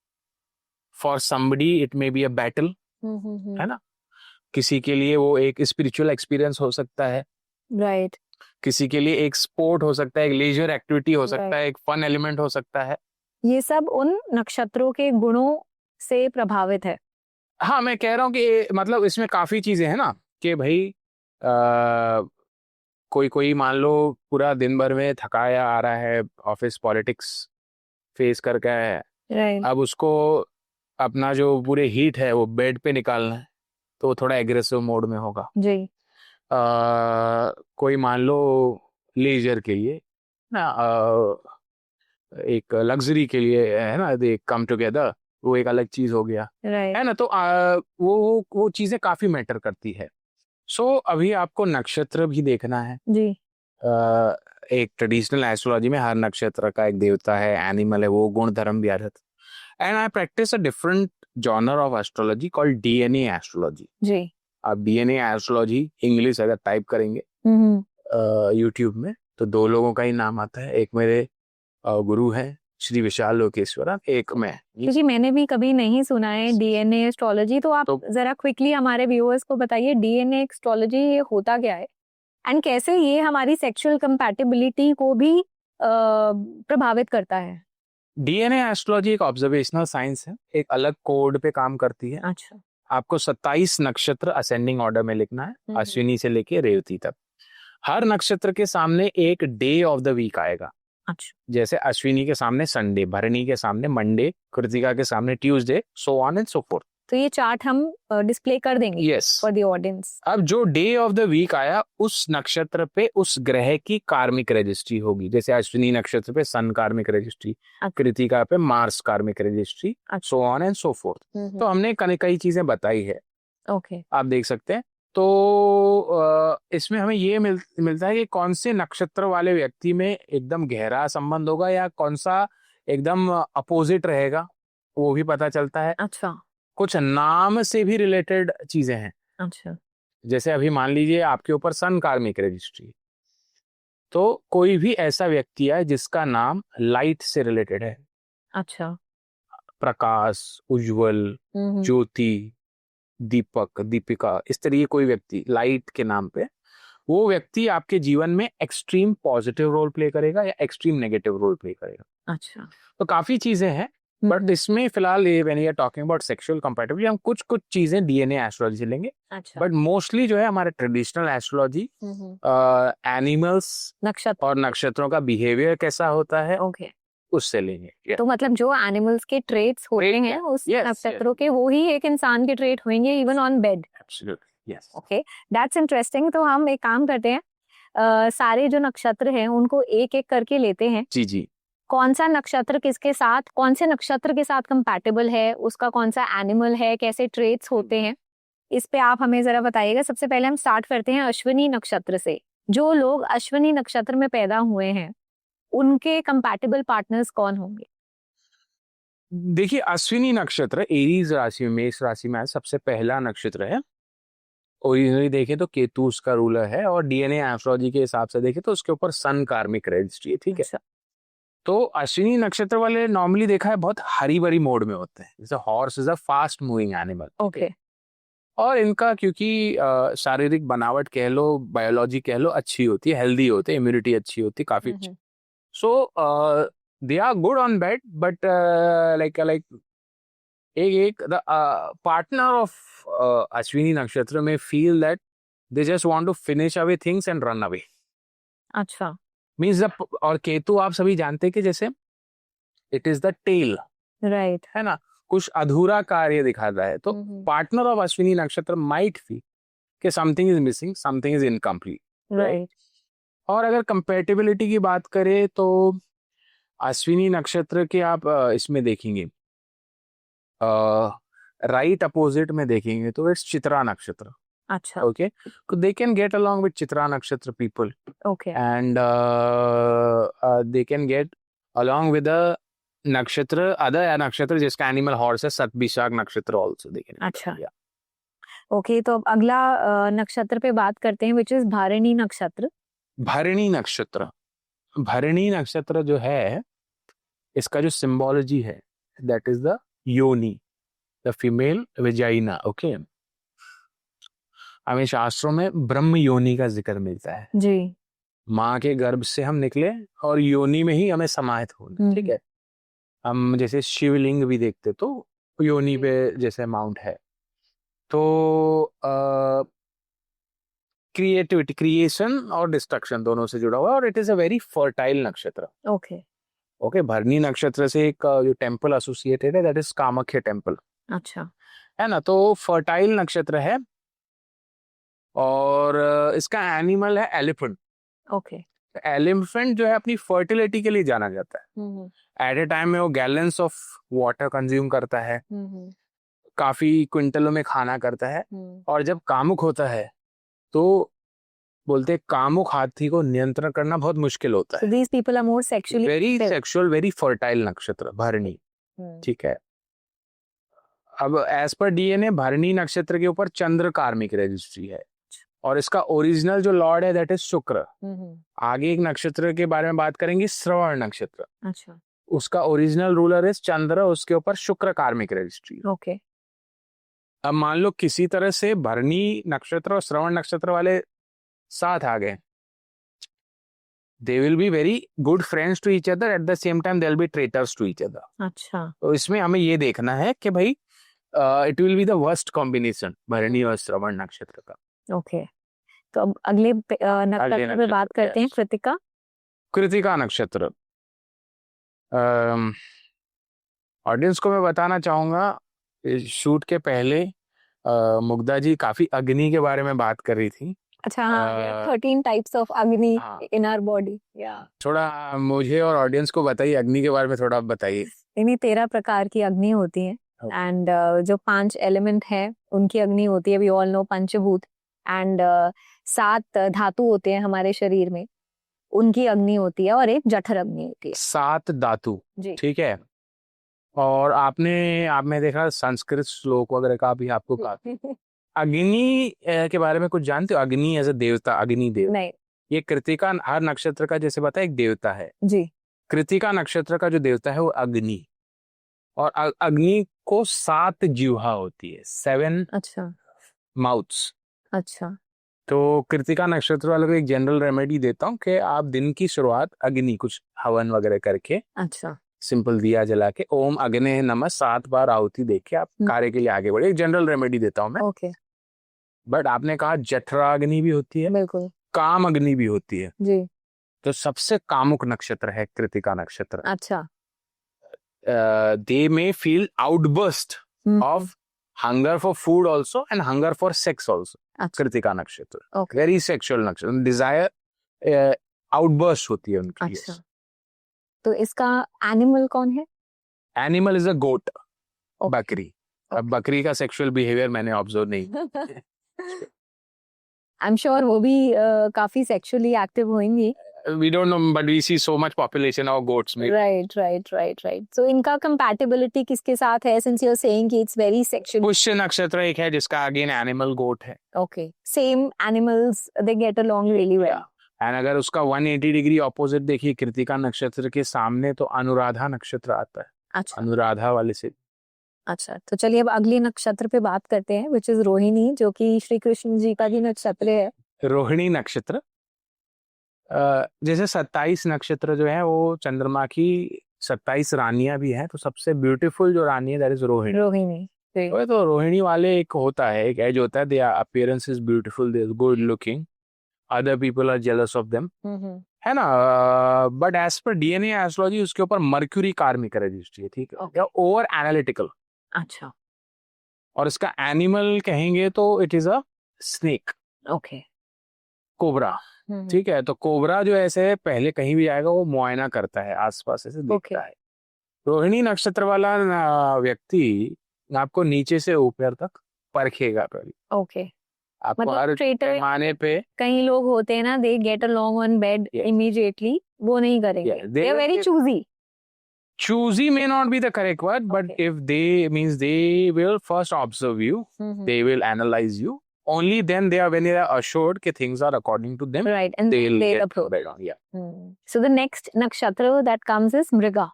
[SPEAKER 1] For somebody it may be a battle, है ना. किसी के लिए वो एक स्पिरिचुअल एक्सपीरियंस हो सकता है,
[SPEAKER 2] राइट.
[SPEAKER 1] किसी के लिए एक स्पोर्ट हो सकता है, एक लेजर एक्टिविटी हो सकता
[SPEAKER 2] Right.
[SPEAKER 1] है, एक फन एलिमेंट हो सकता है.
[SPEAKER 2] ये सब उन नक्षत्रों के गुणों से प्रभावित है.
[SPEAKER 1] हाँ, मैं कह रहा हूँ कि मतलब इसमें काफी चीजें हैं ना कि भाई कोई कोई मान लो पूरा दिन भर में थकाया आ रहा है, ऑफिस पॉलिटिक्स फेस करके आया है,
[SPEAKER 2] राइट.
[SPEAKER 1] अब उसको अपना जो पूरे हीट है वो बेड पे निकालना है, तो वो थोड़ा एग्रेसिव मोड में होगा.
[SPEAKER 2] जी.
[SPEAKER 1] कोई मान लो लेजर के लिए ना, एक लग्जरी के लिए, है ना, दे कम टुगेदर, वो एक अलग चीज हो गया,
[SPEAKER 2] राइट.
[SPEAKER 1] है ना. तो वो चीजें काफी मैटर करती है. सो अभी आपको नक्षत्र भी देखना है.
[SPEAKER 2] जी.
[SPEAKER 1] एक ट्रेडिशनल एस्ट्रोलॉजी में हर नक्षत्र का एक देवता है, एनिमल है, वो गुण धर्म भी अर्थ. And I practice a different genre of astrology called DNA astrology.
[SPEAKER 2] जी.
[SPEAKER 1] आप डीएनए एस्ट्रोलॉजी इंग्लिश अगर टाइप करेंगे यूट्यूब में तो दो लोगों का ही नाम आता है. एक मेरे गुरु हैं श्री विशाल लोकेश्वरन, एक मैं.
[SPEAKER 2] क्योंकि मैंने भी कभी नहीं सुना है डीएनए एस्ट्रोलॉजी, तो आप जरा क्विकली हमारे व्यूअर्स को बताइए डीएनए एस्ट्रोलॉजी ये होता क्या है एंड कैसे ये हमारी सेक्सुअल कंपैटिबिलिटी को भी प्रभावित करता है.
[SPEAKER 1] डीएनए एस्ट्रोलॉजी एक ऑब्जर्वेशनल साइंस है, एक अलग कोड पे काम करती है.
[SPEAKER 2] अच्छा.
[SPEAKER 1] आपको 27 नक्षत्र असेंडिंग ऑर्डर में लिखना है, अश्विनी से लेके रेवती तक. हर नक्षत्र के सामने एक डे ऑफ द वीक आएगा.
[SPEAKER 2] अच्छा.
[SPEAKER 1] जैसे अश्विनी के सामने संडे, भरणी के सामने मंडे, कृतिका के सामने Tuesday, so on and so fourth.
[SPEAKER 2] तो ये चार्ट हम डिस्प्ले कर देंगे
[SPEAKER 1] यस.
[SPEAKER 2] For the audience.
[SPEAKER 1] अब जो डे ऑफ द वीक आया उस नक्षत्र पे उस ग्रह की कार्मिक रजिस्ट्री होगी. जैसे अश्विनी नक्षत्र पे सन कार्मिक रजिस्ट्री, कृतिका पे मार्स कार्मिक registry, so on and so fourth. तो हमने कई चीजें बताई है.
[SPEAKER 2] ओके.
[SPEAKER 1] आप देख सकते हैं. तो इसमें हमें ये मिलता है कि कौन से नक्षत्र वाले व्यक्ति में एकदम गहरा संबंध होगा या कौन सा एकदम अपोजिट रहेगा, वो भी पता चलता है.
[SPEAKER 2] अच्छा.
[SPEAKER 1] कुछ नाम से भी रिलेटेड चीजें हैं.
[SPEAKER 2] अच्छा.
[SPEAKER 1] जैसे अभी मान लीजिए आपके ऊपर सन कार्मिक रजिस्ट्री, तो कोई भी ऐसा व्यक्ति है जिसका नाम लाइट से रिलेटेड है.
[SPEAKER 2] अच्छा.
[SPEAKER 1] प्रकाश, उज्जवल, ज्योति, दीपक, दीपिका, इस तरीके कोई व्यक्ति लाइट के नाम पे, वो व्यक्ति आपके जीवन में एक्सट्रीम पॉजिटिव रोल प्ले करेगा या एक्सट्रीम नेगेटिव रोल प्ले करेगा.
[SPEAKER 2] अच्छा.
[SPEAKER 1] तो काफी चीजें हैं, बट इसमें फिलहाल when we are talking about sexual compatibility हम कुछ चीजें डीएनए एस्ट्रोलॉजी से लेंगे.
[SPEAKER 2] अच्छा.
[SPEAKER 1] बट मोस्टली जो है हमारे ट्रेडिशनल एस्ट्रोलॉजी एनिमल्स
[SPEAKER 2] नक्षत्र
[SPEAKER 1] और नक्षत्रों का बिहेवियर कैसा होता है,
[SPEAKER 2] ओके.
[SPEAKER 1] उससे लेंगे.
[SPEAKER 2] तो मतलब जो एनिमल्स के ट्रेट्स होते हैं उस
[SPEAKER 1] Yes,
[SPEAKER 2] नक्षत्रों के वो ही एक इंसान के ट्रेट होंगे even on bed.
[SPEAKER 1] Absolutely, yes.
[SPEAKER 2] Okay, that's interesting. तो हम एक काम करते हैं, सारे जो नक्षत्र हैं उनको एक एक करके लेते हैं.
[SPEAKER 1] जी जी.
[SPEAKER 2] कौन सा नक्षत्र किसके साथ, कौन से नक्षत्र के साथ कंपैटिबल है, उसका कौन सा एनिमल है, कैसे ट्रेट्स होते हैं, इस पे आप हमें जरा बताइएगा. सबसे पहले हम स्टार्ट करते हैं अश्विनी नक्षत्र से. जो लोग अश्विनी नक्षत्र में पैदा हुए हैं उनके कंपैटिबल पार्टनर्स कौन होंगे?
[SPEAKER 1] देखिए अश्विनी नक्षत्र एरीज राशि में, मेष राशि में सबसे पहला नक्षत्र है. ओरिजिनली देखें तो केतु उसका रूलर है और डीएनए एस्ट्रोलॉजी के हिसाब से देखें तो उसके ऊपर सन कार्मिक रजिस्ट्री है. ठीक है. तो अश्विनी नक्षत्र वाले नॉर्मली देखा है बहुत हरी भरी मोड में होते हैं. जैसे horse is a fast moving animal.
[SPEAKER 2] Okay.
[SPEAKER 1] और इनका क्योंकि शारीरिक बनावट कह लो, बायोलॉजी कह लो, अच्छी होती है, हेल्दी होते हैं, इम्यूनिटी अच्छी होती है, काफी अच्छी. So they are good on bed, but like एक the partner of Ashwini nakshatra में feel that they just want to finish away things and run away.
[SPEAKER 2] अच्छा.
[SPEAKER 1] मीन्स और केतु आप सभी जानते हैं कि जैसे it is the tail,
[SPEAKER 2] right,
[SPEAKER 1] है ना, कुछ अधूरा कार्य दिखाता है. तो पार्टनर ऑफ अश्विनी नक्षत्र माइट फील कि something is missing, something is incomplete.
[SPEAKER 2] Right.
[SPEAKER 1] और अगर कंपैटिबिलिटी की बात करें तो अश्विनी नक्षत्र के आप इसमें देखेंगे राइट अपोजिट में देखेंगे तो इट्स चित्रा नक्षत्र.
[SPEAKER 2] अच्छा.
[SPEAKER 1] Okay. They can get along with Chitra nakshatra people.
[SPEAKER 2] Okay.
[SPEAKER 1] And they can get along with a nakshatra, other nakshatra जिसका एनिमल हॉर्स है, Shatabhishak nakshatra also they can.
[SPEAKER 2] अच्छा. ओके. तो अब अगला नक्षत्र पे बात करते हैं विच इज भरणी नक्षत्र.
[SPEAKER 1] भरणी नक्षत्र, भरणी नक्षत्र जो है इसका जो सिंबोलॉजी है दैट इज द योनि, द फीमेल वेजाइना। ओके, हमें शास्त्रों में ब्रह्म योनि का जिक्र मिलता है।
[SPEAKER 2] जी।
[SPEAKER 1] माँ के गर्भ से हम निकले और योनि में ही हमें समाहित होना। ठीक है, हम जैसे शिवलिंग भी देखते तो योनि पे जैसे माउंट है। तो क्रिएटिविटी, क्रिएशन और डिस्ट्रक्शन दोनों से जुड़ा हुआ है और it is a very fertile नक्षत्र।
[SPEAKER 2] ओके।
[SPEAKER 1] ओके, भरणी नक्षत्र से एक जो टेम्पल एसोसिएटेड है दैट इज कामाख्या टेम्पल,
[SPEAKER 2] अच्छा।
[SPEAKER 1] है ना। तो फर्टाइल नक्षत्र है और इसका एनिमल है एलिफेंट।
[SPEAKER 2] ओके।
[SPEAKER 1] एलिफेंट जो है अपनी फर्टिलिटी के लिए जाना जाता है। एट ए टाइम में वो गैलन्स ऑफ वाटर कंज्यूम करता है, काफी क्विंटलों में खाना करता है और जब कामुक होता है तो बोलते हैं कामुक हाथी को नियंत्रण करना बहुत मुश्किल होता है।
[SPEAKER 2] these people are more sexually
[SPEAKER 1] very
[SPEAKER 2] active.
[SPEAKER 1] Sexual, very fertile नक्षत्र भरणी। ठीक है, अब एज पर डीएनए भरणी नक्षत्र के ऊपर चंद्र कार्मिक रजिस्ट्री है और इसका ओरिजिनल जो लॉर्ड है दैट इज शुक्र। आगे एक नक्षत्र के बारे में बात करेंगे, श्रवण नक्षत्र।
[SPEAKER 2] अच्छा।
[SPEAKER 1] उसका ओरिजिनल रूलर इज चंद्र, उसके ऊपर शुक्र कार्मिक रजिस्ट्री।
[SPEAKER 2] ओके।
[SPEAKER 1] अब मान लो किसी तरह से भरणी नक्षत्र और श्रवण नक्षत्र वाले साथ आ गए, they will be very good friends to each other, at the same time they will be traitors to each other.
[SPEAKER 2] अच्छा।
[SPEAKER 1] तो इसमें हमें ये देखना है कि भाई it will be the worst combination Bharani और श्रवण नक्षत्र का।
[SPEAKER 2] ओके। तो अब अगले नक्षत्र पे बात करते हैं, कृतिका।
[SPEAKER 1] कृतिका नक्षत्र, ऑडियंस को मैं बताना चाहूंगा, शूट के पहले मुग्धा जी काफी अग्नि के बारे में बात कर रही थी।
[SPEAKER 2] अच्छा, हाँ, 13 टाइप्स ऑफ अग्नि इन आवर बॉडी।
[SPEAKER 1] थोड़ा मुझे और ऑडियंस को बताइए अग्नि के बारे में, थोड़ा बताइए।
[SPEAKER 2] इन्हीं 13 प्रकार की अग्नि होती है एंड जो 5 एलिमेंट है उनकी अग्नि होती है। वी ऑल नो पंचभूत एंड 7 धातु होते हैं हमारे शरीर में, उनकी अग्नि होती है और एक जठर अग्नि होती है।
[SPEAKER 1] 7 धातु,
[SPEAKER 2] जी।
[SPEAKER 1] ठीक है। और आपने देखा संस्कृत श्लोक वगैरह का भी आपको काफी अग्नि के बारे में कुछ जानते हो? अग्नि एज अ देवता, अग्नि देव
[SPEAKER 2] नहीं।
[SPEAKER 1] ये कृतिका हर नक्षत्र का जैसे बताया एक देवता है
[SPEAKER 2] जी।
[SPEAKER 1] कृतिका नक्षत्र का जो देवता है वो अग्नि, और अग्नि को 7 जिह्वा होती है, 7
[SPEAKER 2] अच्छा
[SPEAKER 1] माउथ्स।
[SPEAKER 2] अच्छा।
[SPEAKER 1] तो कृतिका नक्षत्र वालों को एक जनरल रेमेडी देता हूँ कि आप दिन की शुरुआत अग्नि कुछ हवन वगैरह करके,
[SPEAKER 2] अच्छा,
[SPEAKER 1] सिंपल दिया जला के ओम अग्ने नमः 7 बार आहुति देके आप कार्य के लिए आगे बढ़े। एक जनरल रेमेडी देता हूँ मैं।
[SPEAKER 2] ओके।
[SPEAKER 1] बट आपने कहा जठराग्नि भी होती है,
[SPEAKER 2] बिल्कुल।
[SPEAKER 1] काम अग्नि भी होती है।
[SPEAKER 2] जी।
[SPEAKER 1] तो सबसे कामुक नक्षत्र है कृतिका नक्षत्र।
[SPEAKER 2] अच्छा।
[SPEAKER 1] They may feel outburst of hunger for food also and hunger for sex also.
[SPEAKER 2] अच्छा।
[SPEAKER 1] Krittika nakshatra
[SPEAKER 2] okay.
[SPEAKER 1] Very sexual nakshatra, desire outburst होती है उनकी।
[SPEAKER 2] अच्छा। तो इसका एनिमल कौन है?
[SPEAKER 1] Animal is a goat,
[SPEAKER 2] Okay.
[SPEAKER 1] बकरी। अब बकरी का सेक्सुअल बिहेवियर मैंने ऑब्जर्व नहीं।
[SPEAKER 2] आई एम श्योर वो भी काफी सेक्सुअली एक्टिव होंगी।
[SPEAKER 1] We don't know, but we see so much population of goats.
[SPEAKER 2] Right. So इनका कंपैटिबिलिटी किसके साथ है, सिंस यू आर सेइंग कि इट्स वेरी सेक्सुअल?
[SPEAKER 1] पुष्य नक्षत्र एक है जिसका अगेन एनिमल गोट है।
[SPEAKER 2] Okay, same animals, they get along really well.
[SPEAKER 1] And अगर उसका 180 डिग्री ऑपोजिट देखिए कृतिका नक्षत्र के सामने, तो अनुराधा नक्षत्र आता है।
[SPEAKER 2] अच्छा।
[SPEAKER 1] अनुराधा वाले से।
[SPEAKER 2] अच्छा, तो चलिए अब अगले नक्षत्र पे बात करते हैं, विच इज रोहिणी, जो कि श्री कृष्ण जी का भी नक्षत्र है।
[SPEAKER 1] रोहिणी नक्षत्र, जैसे 27 नक्षत्र जो है वो चंद्रमा की 27 रानियां भी हैं, तो सबसे ब्यूटीफुल जो रानी है दैट इज रोहिणी।
[SPEAKER 2] रोहिणी।
[SPEAKER 1] तो रोहिणी वाले एक होता है, एक एज होता है, their appearance is beautiful, they are good looking, other people are jealous of them, है ना। बट एज पर डीएनए एस्ट्रोलॉजी उसके ऊपर मर्क्यूरी कार्मिक रजिस्ट्री है, ठीक है, या ओवर एनालिटिकल।
[SPEAKER 2] अच्छा।
[SPEAKER 1] और इसका एनिमल कहेंगे तो it is a snake.
[SPEAKER 2] Okay.
[SPEAKER 1] Cobra, ठीक है। तो कोबरा जो ऐसे पहले कहीं भी आएगा वो मुआयना करता है, आसपास ऐसे देखता है। रोहिणी नक्षत्र वाला व्यक्ति आपको नीचे से ऊपर तक परखेगा पहले।
[SPEAKER 2] ओके।
[SPEAKER 1] आपको
[SPEAKER 2] मतलब
[SPEAKER 1] हर
[SPEAKER 2] ट्रेटर
[SPEAKER 1] पैमाने पे।
[SPEAKER 2] कई लोग होते हैं ना, they get along on bed immediately, वो नहीं करेंगे। They are very choosy.
[SPEAKER 1] Choosy may not be the correct word, but if they means they will first observe you, they will analyze you, only then when they are assured कि things are according to them,
[SPEAKER 2] Right, and
[SPEAKER 1] they'll
[SPEAKER 2] they'll
[SPEAKER 1] get
[SPEAKER 2] approach.
[SPEAKER 1] better. Yeah.
[SPEAKER 2] So the next nakshatra that comes is Mriga.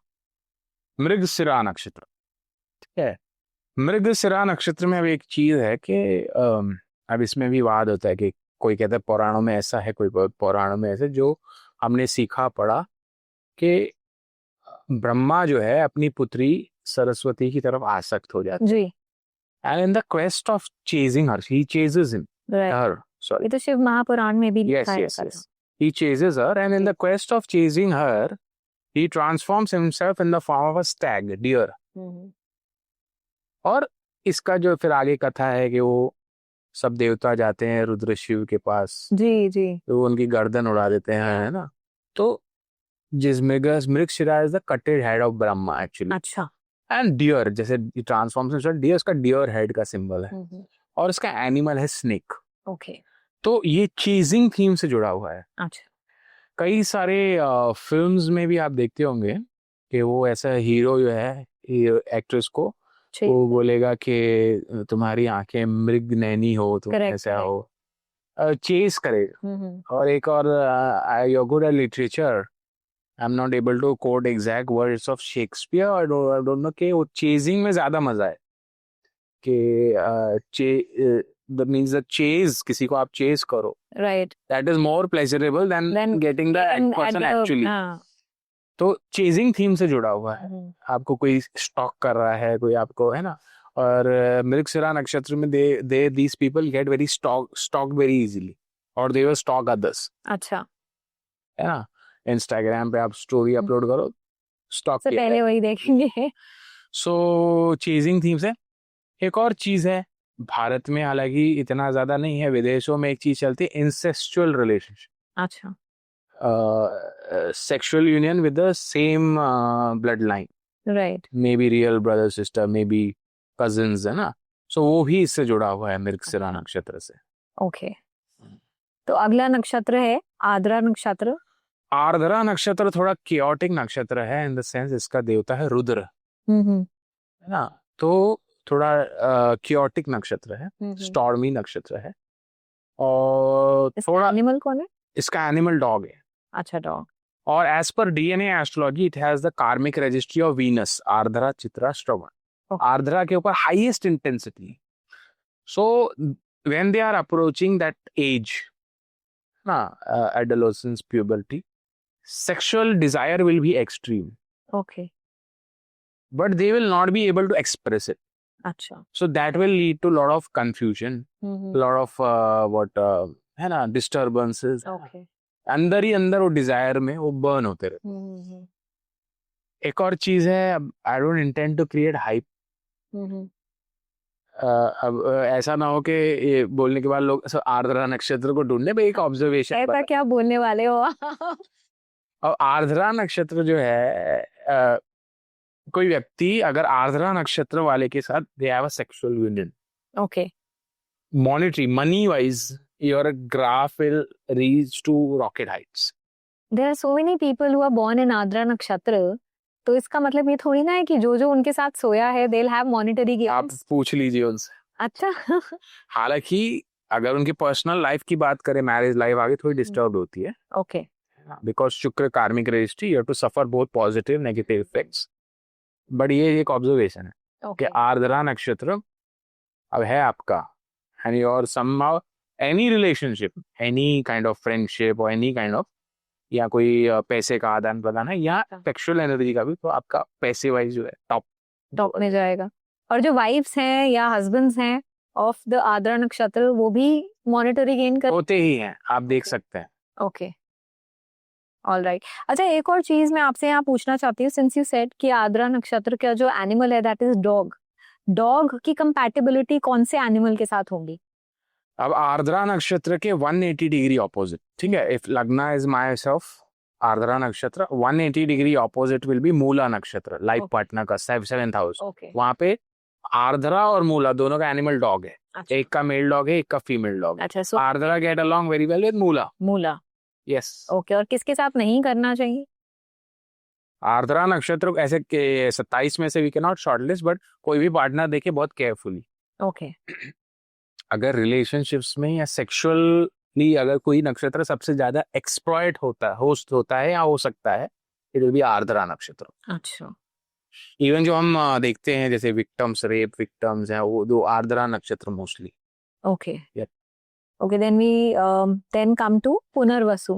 [SPEAKER 1] Mrigashira नक्षत्र, ठीक है। मृगशिरा नक्षत्र में अब एक चीज है कि अब इसमें भी वाद होता है कि कोई कहता है पुराणों में ऐसा है, कोई पुराणों में ऐसे, जो हमने सीखा पढ़ा कि ब्रह्मा जो है अपनी पुत्री सरस्वती की तरफ आसक्त हो जाता
[SPEAKER 2] जी,
[SPEAKER 1] है, and in the quest of chasing her he ceases
[SPEAKER 2] right.
[SPEAKER 1] Her, sorry,
[SPEAKER 2] ये तो शिव महापुराण में भी
[SPEAKER 1] yes,
[SPEAKER 2] लिखा है
[SPEAKER 1] yes,
[SPEAKER 2] ऐसा
[SPEAKER 1] yes, he chases her, and in the quest of chasing her he transforms himself in the form of a stag, deer. और इसका जो फिर आगे कथा है कि वो सब देवता जाते हैं रुद्र शिव के पास,
[SPEAKER 2] जी जी,
[SPEAKER 1] तो वो उनकी गर्दन उड़ा देते हैं, है ना। तो जिस Mrigashira is the कटेड head of Brahma actually,
[SPEAKER 2] अच्छा,
[SPEAKER 1] एंड डियर, जैसे ट्रांसफॉर्मेशन डियर, उसका डियर हेड का सिंबल है, और इसका एनिमल है स्नेक।
[SPEAKER 2] ओके,
[SPEAKER 1] तो ये चेजिंग थीम से जुड़ा हुआ है।
[SPEAKER 2] अच्छा,
[SPEAKER 1] कई सारे फिल्म्स में भी आप देखते होंगे कि वो ऐसा हीरो जो है एक्ट्रेस को
[SPEAKER 2] ठीक,
[SPEAKER 1] वो बोलेगा कि तुम्हारी आंखें मृग नैनी हो, तुम
[SPEAKER 2] Correct,
[SPEAKER 1] ऐसा
[SPEAKER 2] correct.
[SPEAKER 1] हो, चेस करेगा। और एक और you good at literature, I am not able to quote exact words of Shakespeare, I don't know कि वो चेजिंग में ज्यादा मजा है कि that means the chase, किसी को आप चेस करो,
[SPEAKER 2] right,
[SPEAKER 1] that is more pleasurable than getting the person actually. तो चेजिंग थीम से जुड़ा हुआ है। आपको कोई स्टॉक कर रहा है, कोई आपको, है ना। और मृगशिरा नक्षत्र में दे these people get very stalked very easily, और they will stalk others,
[SPEAKER 2] अच्छा,
[SPEAKER 1] है ना। इंस्टाग्राम पे आप स्टोरी अपलोड करो, स्टॉक
[SPEAKER 2] सबसे पहले वही देखेंगे।
[SPEAKER 1] सो चेजिंग थीम से एक और चीज है, भारत में हालांकि इतना ज्यादा नहीं है, विदेशों में एक चीज चलती है, इंसेस्चुअल रिलेशनशिप,
[SPEAKER 2] अच्छा,
[SPEAKER 1] sexual union with the same blood line,
[SPEAKER 2] right,
[SPEAKER 1] may be real brother sister, may be cousins, है ना। सो वो भी इससे जुड़ा हुआ है मृगशिरा नक्षत्र से।
[SPEAKER 2] ओके, तो अगला नक्षत्र है आर्द्रा नक्षत्र।
[SPEAKER 1] आर्द्रा नक्षत्र थोड़ा कियोटिक नक्षत्र है, इन द सेंस इसका देवता है रुद्र, है ना। तो थोड़ा कियोटिक नक्षत्र है, स्टॉर्मी नक्षत्र है, और थोड़ा
[SPEAKER 2] एनिमल कौन है?
[SPEAKER 1] इसका एनिमल डॉग है।
[SPEAKER 2] अच्छा, डॉग।
[SPEAKER 1] और एज पर DNA astrology it has the karmic registry of Venus, Ardra, Chitra, Shravan. Ardra के ऊपर highest intensity, so when they are approaching that age ना, adolescence, puberty, sexual desire will be extreme,
[SPEAKER 2] okay,
[SPEAKER 1] but they will not be able to express it,
[SPEAKER 2] अच्छा,
[SPEAKER 1] so that will lead to lot of confusion, lot of है ना, disturbances,
[SPEAKER 2] okay,
[SPEAKER 1] अंदर ही अंदर वो Dzire में वो burn होते रहे। एक और चीज है, I don't intend to create hype, अब ऐसा ना हो कि ये बोलने के बाद लोग आर्द्रा नक्षत्र को ढूंढने पे, एक ऑब्जर्वेशन,
[SPEAKER 2] ऐसा क्या बोलने वाले हो?
[SPEAKER 1] और आर्द्रा नक्षत्र जो है, कोई व्यक्ति अगर आर्द्रा नक्षत्र वाले के साथ they have a sexual union,
[SPEAKER 2] okay,
[SPEAKER 1] monetary, money wise your graph will reach to rocket heights.
[SPEAKER 2] There are so many people who are born in Ardra nakshatra, तो इसका मतलब ये थोड़ी ना है कि जो जो उनके साथ सोया है they will have monetary gains.
[SPEAKER 1] आप पूछ लीजिए उनसे।
[SPEAKER 2] अच्छा।
[SPEAKER 1] हालांकि अगर उनकी पर्सनल लाइफ की बात करें, मैरिज लाइफ आगे थोड़ी डिस्टर्ब होती है,
[SPEAKER 2] okay,
[SPEAKER 1] because Shukra karmic registry, you have to suffer both positive negative effects. But ये एक ऑब्जर्वेशन है कि आर्द्रा नक्षत्र अब है आपका, and your somehow any relationship, any kind of friendship और एनी काइंड ऑफ, या कोई पैसे का आदान प्रदान है, या सेक्सुअल एनर्जी का भी, तो आपका पैसे वाइज जो है टॉप
[SPEAKER 2] में जाएगा। और जो वाइफ्स हैं या हस्बैंड्स हैं ऑफ द आर्द्रा नक्षत्र, वो भी मॉनेटरी गेन कर
[SPEAKER 1] होते ही हैं, आप देख सकते हैं।
[SPEAKER 2] Okay, alright. अच्छा, एक और चीज मैं आपसे यहाँ पूछना चाहती हूँ, सिंस यू सेड कि आर्द्रा नक्षत्र का जो एनिमल है दैट इज डॉग, डॉग की कंपैटिबिलिटी कौन से एनिमल के साथ होगी?
[SPEAKER 1] अब आर्द्रा नक्षत्र के 180 डिग्री ऑपोजिट, ठीक है, इफ लग्ना इज माई सेल्फ आर्द्रा नक्षत्र, 180 डिग्री ऑपोजिट विल बी मूला नक्षत्र, लाइफ पार्टनर का 7th हाउस। वहां पे आर्द्रा और मूला दोनों का एनिमल डॉग है। अच्छा। एक का मेल डॉग है, एक का फीमेल डॉग है। अच्छा, so Ardra get along very well with Mula. Yes,
[SPEAKER 2] okay. और किसके साथ नहीं करना चाहिए?
[SPEAKER 1] आर्द्रा नक्षत्र ऐसे 27 में से we can not shortlist, but कोई भी पार्टनर देखे बहुत केयरफुली।
[SPEAKER 2] ओके,
[SPEAKER 1] अगर रिलेशनशिप्स में या सेक्सुअली अगर कोई नक्षत्र सबसे ज्यादा एक्सप्लॉइट होस्ट होता है या हो सकता है, इट विल बी आर्द्रा नक्षत्र।
[SPEAKER 2] अच्छा।
[SPEAKER 1] इवन जो हम देखते हैं जैसे विक्टिम्स, रेप विक्टिम्स हैं, वो दो आर्द्रा नक्षत्र mostly.
[SPEAKER 2] Okay
[SPEAKER 1] Yeah.
[SPEAKER 2] Okay, then we then come to Punarvasu.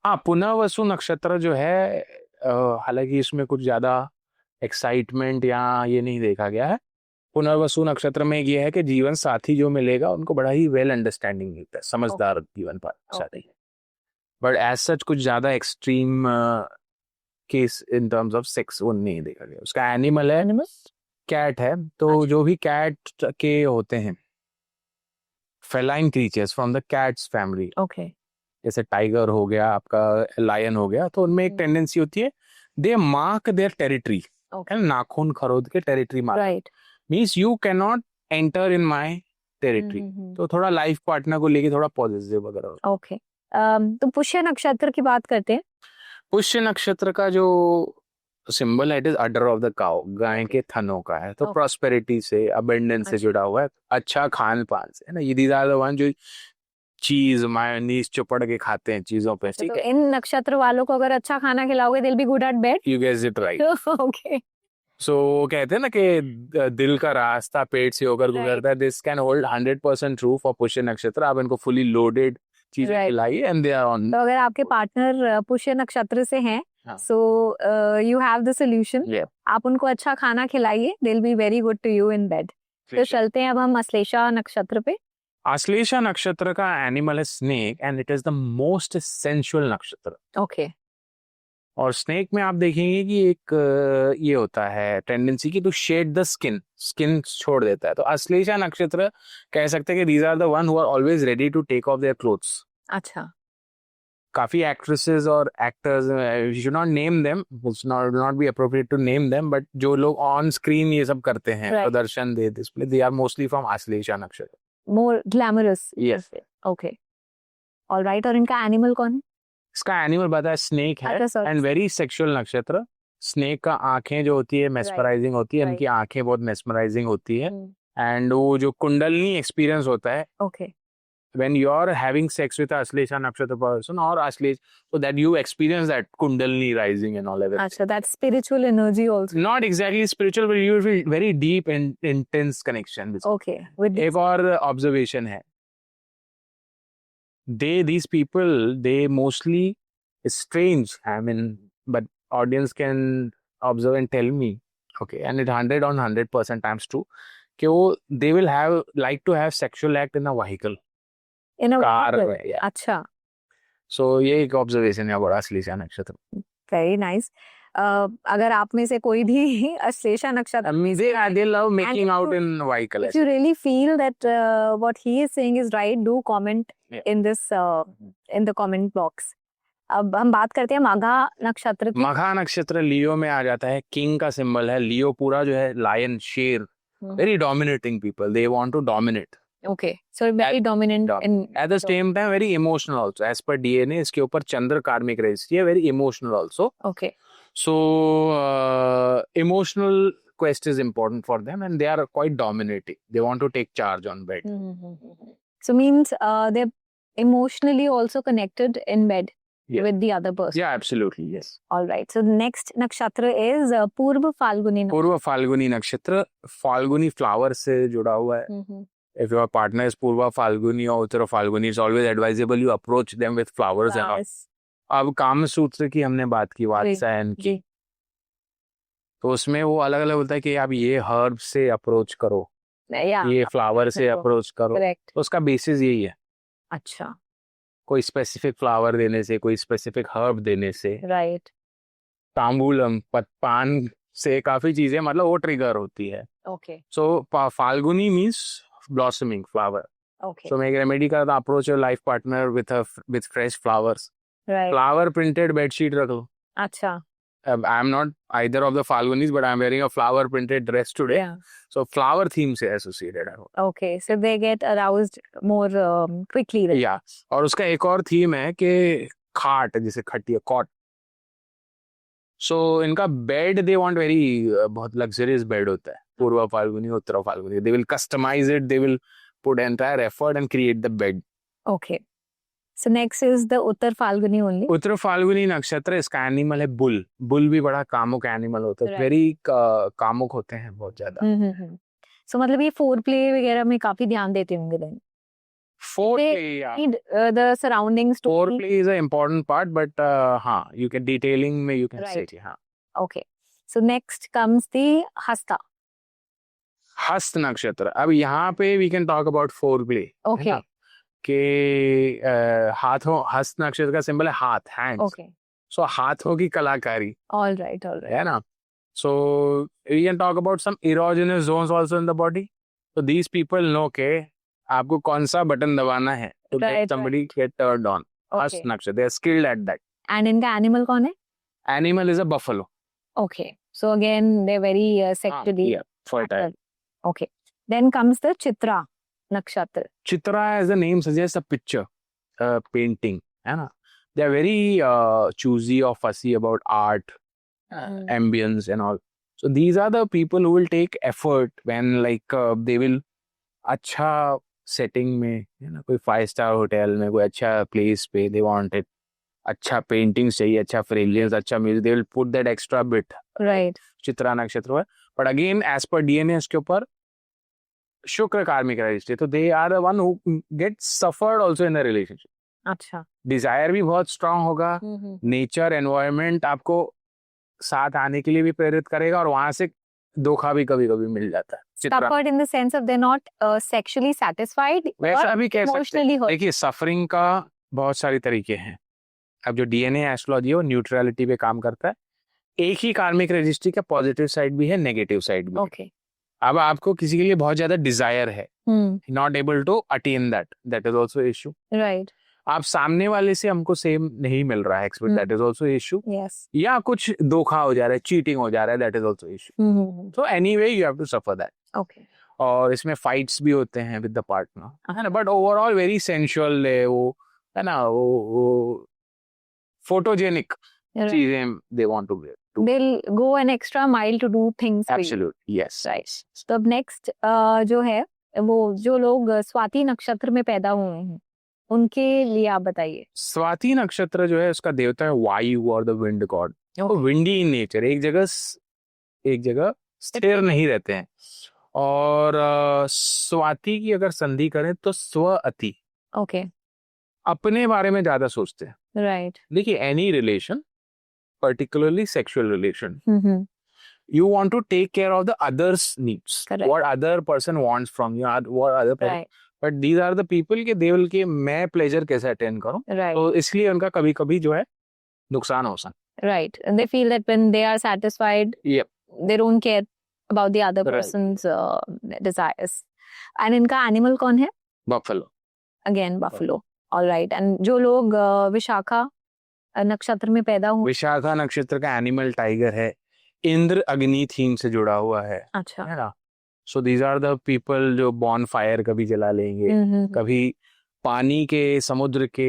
[SPEAKER 1] हाँ, पुनर्वसु नक्षत्र जो है, हालांकि इसमें कुछ ज्यादा एक्साइटमेंट या ये नहीं देखा गया है। पुनर्वसु नक्षत्र में ये है कि जीवन साथी जो मिलेगा उनको बड़ा ही वेल अंडरस्टैंडिंग मिलता है, समझदार जीवन साथी। बट एज सच कुछ ज्यादा extreme case in terms of sex वो नहीं देखा गया। उसका एनिमल है, कैट है। तो जो भी कैट के होते हैं, feline creatures from the cats family,
[SPEAKER 2] okay
[SPEAKER 1] जैसे टाइगर हो गया, आपका लायन हो गया, तो उनमें एक टेंडेंसी होती है, दे मार्क देयर टेरिटरी, नाखून खरोद के territory mark,
[SPEAKER 2] right.
[SPEAKER 1] Means you can not enter in my territory. तो थोड़ा लाइफ पार्टनर को लेके थोड़ा पॉजिटिव वगैरह।
[SPEAKER 2] ओके, तो पुष्य नक्षत्र की बात करते हैं।
[SPEAKER 1] पुष्य नक्षत्र का जो सिंबल है, it is udder of the cow, गाय के थनों का है। तो प्रॉस्पेरिटी से, अबेंडेंस से जुड़ा हुआ है, अच्छा खान पान से, है ना। ये दीज आर द वन जो चीज मायोनीज चुपड़ के खाते हैं चीजों पे, ठीक
[SPEAKER 2] तो
[SPEAKER 1] है।
[SPEAKER 2] इन नक्षत्र वालों को अगर अच्छा खाना खिलाओगे, they'll be good at bed.
[SPEAKER 1] You guess it right.
[SPEAKER 2] Okay
[SPEAKER 1] so कहते हैं ना कि दिल का रास्ता पेट से होकर गुजरता है। This can hold 100% true for Pushya nakshatra. आप इनको फुली लोडेड चीजें खिलाइए एंड दे आर ऑन।
[SPEAKER 2] तो अगर आपके पार्टनर पुष्य नक्षत्र से हैं, so you have the solution. आप उनको अच्छा खाना खिलाइए, they'll be very good to you in bed. तो चलते हैं अब हम अश्लेषा नक्षत्र पे।
[SPEAKER 1] अश्लेषा नक्षत्र का एनिमल है snake and it is the most sensual नक्षत्र।
[SPEAKER 2] ओके
[SPEAKER 1] और स्नेक में आप देखेंगे कि एक ये होता है टेंडेंसी की to shed the skin, skin छोड़ देता है। तो अश्लेषा नक्षत्र कह सकते हैं कि these are the one who are always ready to take off their clothes.
[SPEAKER 2] अच्छा।
[SPEAKER 1] काफी एक्ट्रेसेस और actors, you should not name them, not be appropriate to name them, but जो लोग ऑन स्क्रीन ये सब करते हैं, प्रदर्शन they display, they are mostly from Ashlesha nakshatra.
[SPEAKER 2] More glamorous.
[SPEAKER 1] Yes.
[SPEAKER 2] Okay alright, और इनका एनिमल कौन है?
[SPEAKER 1] इसका एनिमल पता है, स्नेक है एंड वेरी सेक्सुअल नक्षत्र। स्नेक का आंखें जो होती है मेस्मराइजिंग होती है, इनकी आंखें बहुत मेस्मराइजिंग होती है। एंड वो जो कुंडलनी एक्सपीरियंस होता है,
[SPEAKER 2] okay,
[SPEAKER 1] when you are having sex with a Aslesha Nakshatra person or Ashlesh, so that you experience that Kundalini rising and all of it.
[SPEAKER 2] अच्छा, that spiritual energy also.
[SPEAKER 1] Not exactly spiritual, but you will feel very deep and intense connection with.
[SPEAKER 2] Okay. With
[SPEAKER 1] एक और observation है, these people, they mostly, it's strange, I mean, but audience can observe and tell me, okay, and it 100% times true, कि वो they will have like to have sexual act in a vehicle.
[SPEAKER 2] In a
[SPEAKER 1] car
[SPEAKER 2] vehicle?
[SPEAKER 1] में, yeah.
[SPEAKER 2] अच्छा,
[SPEAKER 1] सो ये एक observation है बड़ा अश्लेषा नक्षत्र।
[SPEAKER 2] Very nice. अगर आप में से कोई भी अश्लेषा नक्षत्र,
[SPEAKER 1] they love making out in vehicle.
[SPEAKER 2] if you really feel that what he is saying is right, do comment in this in the comment box. अब हम बात करते हैं माघा नक्षत्र की।
[SPEAKER 1] माघा नक्षत्र लियो में आ जाता है, किंग का सिंबल है। लियो पूरा जो है लायन, शेर, very dominating people, they want to dominate.
[SPEAKER 2] Okay, so very dominant in
[SPEAKER 1] at the same time very emotional also, as per DNA इसके ऊपर चंद्र कार्मिक registry है, very emotional also.
[SPEAKER 2] Okay.
[SPEAKER 1] So emotional quest is important for them and they are quite dominating. They want to take charge on bed.
[SPEAKER 2] So means they're emotionally also connected in bed with the other person.
[SPEAKER 1] Yeah, absolutely, yes.
[SPEAKER 2] All right. So the next nakshatra is पूर्व फाल्गुनी।
[SPEAKER 1] पूर्व फाल्गुनी नक्षत्र Falguni flower से जुड़ा हुआ है। If your partner is Purva Falguni or Uttara Falguni, it's always advisable you approach them with flowers and all. अब काम सूत्र की हमने बात की, वात्सायन की, तो उसमें वो अलग अलग होता है कि आप ये हर्ब से अप्रोच करो, ये फ्लावर से अप्रोच करो, तो उसका बेसिस यही है।
[SPEAKER 2] अच्छा,
[SPEAKER 1] कोई स्पेसिफिक फ्लावर देने से, कोई स्पेसिफिक हर्ब देने से,
[SPEAKER 2] राइट,
[SPEAKER 1] तांबूलम, पान से काफी चीजें मतलब वो ट्रिगर होती है।
[SPEAKER 2] Okay,
[SPEAKER 1] so Phalguni means blossoming flower.
[SPEAKER 2] Okay.
[SPEAKER 1] So make remedy का approach your life partner with fresh flowers.
[SPEAKER 2] Right.
[SPEAKER 1] Flower printed bedsheet रख लो।
[SPEAKER 2] अच्छा।
[SPEAKER 1] I am not either of the Falgunis, but I am wearing a flower printed dress today.
[SPEAKER 2] Yeah.
[SPEAKER 1] So flower theme से associated है।
[SPEAKER 2] Okay, so they get aroused more quickly. Right?
[SPEAKER 1] Yeah. और उसका एक और theme है कि खाट, जिसे खटिया, कॉट। So इनका बेड they want very बहुत luxurious बेड होता है। पूर्व फाल्गुनी, उत्तर Falguni, they will customize it, they will put entire effort and create the bed.
[SPEAKER 2] Okay. So next is the Uttar Falguni only.
[SPEAKER 1] उत्तर फाल्गुनी नक्षत्र, इसका एनिमल है बुल. बुल भी बड़ा कामुक एनिमल होता है,
[SPEAKER 2] Right.
[SPEAKER 1] वेरी कामुक होते हैं बहुत ज्यादा.
[SPEAKER 2] So मतलब ये फोर प्ले वगैरह में काफी ध्यान देते होंगे then.
[SPEAKER 1] Foreplay, yeah.
[SPEAKER 2] Need the surroundings to be
[SPEAKER 1] Foreplay is an important part, but हाँ, you can detailing में you can
[SPEAKER 2] Right.
[SPEAKER 1] say हाँ.
[SPEAKER 2] okay. So next comes the Hasta.
[SPEAKER 1] हस्त नक्षत्र. अब यहाँ पे we can talk about foreplay. है
[SPEAKER 2] Okay.
[SPEAKER 1] ना? कि हाथों, हस्त नक्षत्र का सिंबल है हाथ, hands.
[SPEAKER 2] Okay.
[SPEAKER 1] So हाथों की कलाकारी,
[SPEAKER 2] All right. All right.
[SPEAKER 1] है ना? So we can talk about some erogenous zones also in the body. So these people know के आपको कौन सा बटन दबाना है to
[SPEAKER 2] Right,
[SPEAKER 1] get somebody get turned on. हस्त
[SPEAKER 2] Okay.
[SPEAKER 1] नक्षत्र, they are skilled at that.
[SPEAKER 2] And इनका animal कौन है?
[SPEAKER 1] Animal is a buffalo.
[SPEAKER 2] Okay. So again they're very sexually
[SPEAKER 1] Yeah, fertile.
[SPEAKER 2] active. Okay. Then comes the Chitra Nakshatra.
[SPEAKER 1] Chitra, as the name suggests, a picture, a painting, है ना? They are very choosy or fussy about art, ambience and all. So these are the people who will take effort when like they will अच्छा setting में, है ना, कोई 5-star hotel में, कोई अच्छा place पे they want it, अच्छा paintings चाहिए, अच्छा fragrance, अच्छा music, they will put that extra bit.
[SPEAKER 2] Right.
[SPEAKER 1] Chitra नक्षत्र है. But again, as per DNA इसके ऊपर शुक्र कार्मिक रजिस्ट्री, तो they are the one who get suffered also in a relationship.
[SPEAKER 2] अच्छा.
[SPEAKER 1] डिजायर भी बहुत स्ट्रांग होगा, नेचर एनवायरनमेंट आपको साथ आने के लिए भी प्रेरित करेगा और वहां से धोखा भी कभी कभी मिल जाता है. Chitra
[SPEAKER 2] Suffered in the sense of they're not sexually satisfied
[SPEAKER 1] वैसा
[SPEAKER 2] or
[SPEAKER 1] भी कह सकते
[SPEAKER 2] emotionally
[SPEAKER 1] हैं.
[SPEAKER 2] hurt.
[SPEAKER 1] देखिए, सफरिंग का बहुत सारी तरीके हैं. अब जो डीएनए एस्ट्रोलॉजी है वो न्यूट्रलिटी पे काम करता है. एक ही कार्मिक रजिस्ट्री का पॉजिटिव साइड भी है, नेगेटिव साइड भी है.
[SPEAKER 2] Okay.
[SPEAKER 1] अब आपको किसी के लिए बहुत ज्यादा डिजायर है, not able to attain that is also issue.
[SPEAKER 2] Right.
[SPEAKER 1] आप सामने वाले से हमको सेम नहीं मिल रहा है expect, that is also issue.
[SPEAKER 2] Yes.
[SPEAKER 1] या कुछ धोखा हो जा रहा है, चीटिंग हो जा रहा है, that is also issue. So anyway you have to suffer that.
[SPEAKER 2] Okay.
[SPEAKER 1] और इसमें फाइट्स भी होते हैं विद द पार्टनर, है ना, बट ओवरऑल वेरी सेंशुअल है वो, है ना, वो फोटोजेनिक
[SPEAKER 2] Right.
[SPEAKER 1] चीजें they want to get.
[SPEAKER 2] They'll go an extra mile to do things for you.
[SPEAKER 1] Absolute, yes.
[SPEAKER 2] Right. तो अब नेक्स्ट जो है वो जो लोग स्वाति नक्षत्र में पैदा हुए हैं उनके लिए आप बताइए.
[SPEAKER 1] स्वाति नक्षत्र जो है उसका देवता है वायु और द विंड गॉड. वो विंडी इन नेचर, एक जगह स्थिर नहीं रहते हैं. और स्वाति की अगर संधि करें तो स्वअति,
[SPEAKER 2] ओके.
[SPEAKER 1] अपने बारे में ज्यादा सोचते हैं.
[SPEAKER 2] राइट.
[SPEAKER 1] देखिए, any relation, particularly sexual relation, you want to take care of the other's needs.
[SPEAKER 2] Correct.
[SPEAKER 1] What other person wants from you, what other person.
[SPEAKER 2] Right.
[SPEAKER 1] But these are the people के they will के मैं pleasure कैसे attain करूं.
[SPEAKER 2] Right.
[SPEAKER 1] तो इसलिए उनका कभी कभी जो है नुकसान हो सकता.
[SPEAKER 2] Right. And they feel that when they are satisfied,
[SPEAKER 1] Yep.
[SPEAKER 2] they don't care about the other
[SPEAKER 1] Right.
[SPEAKER 2] person's desires. And इनका animal कौन है?
[SPEAKER 1] Buffalo.
[SPEAKER 2] Again, buffalo. All right. And जो लोग विशाखा नक्षत्र में पैदा हुए.
[SPEAKER 1] विशाखा नक्षत्र का एनिमल टाइगर है. इंद्र अग्नि थीम से जुड़ा हुआ है
[SPEAKER 2] अच्छा.
[SPEAKER 1] ना. So these are the people जो बॉन फायर कभी जला लेंगे, कभी पानी के समुद्र के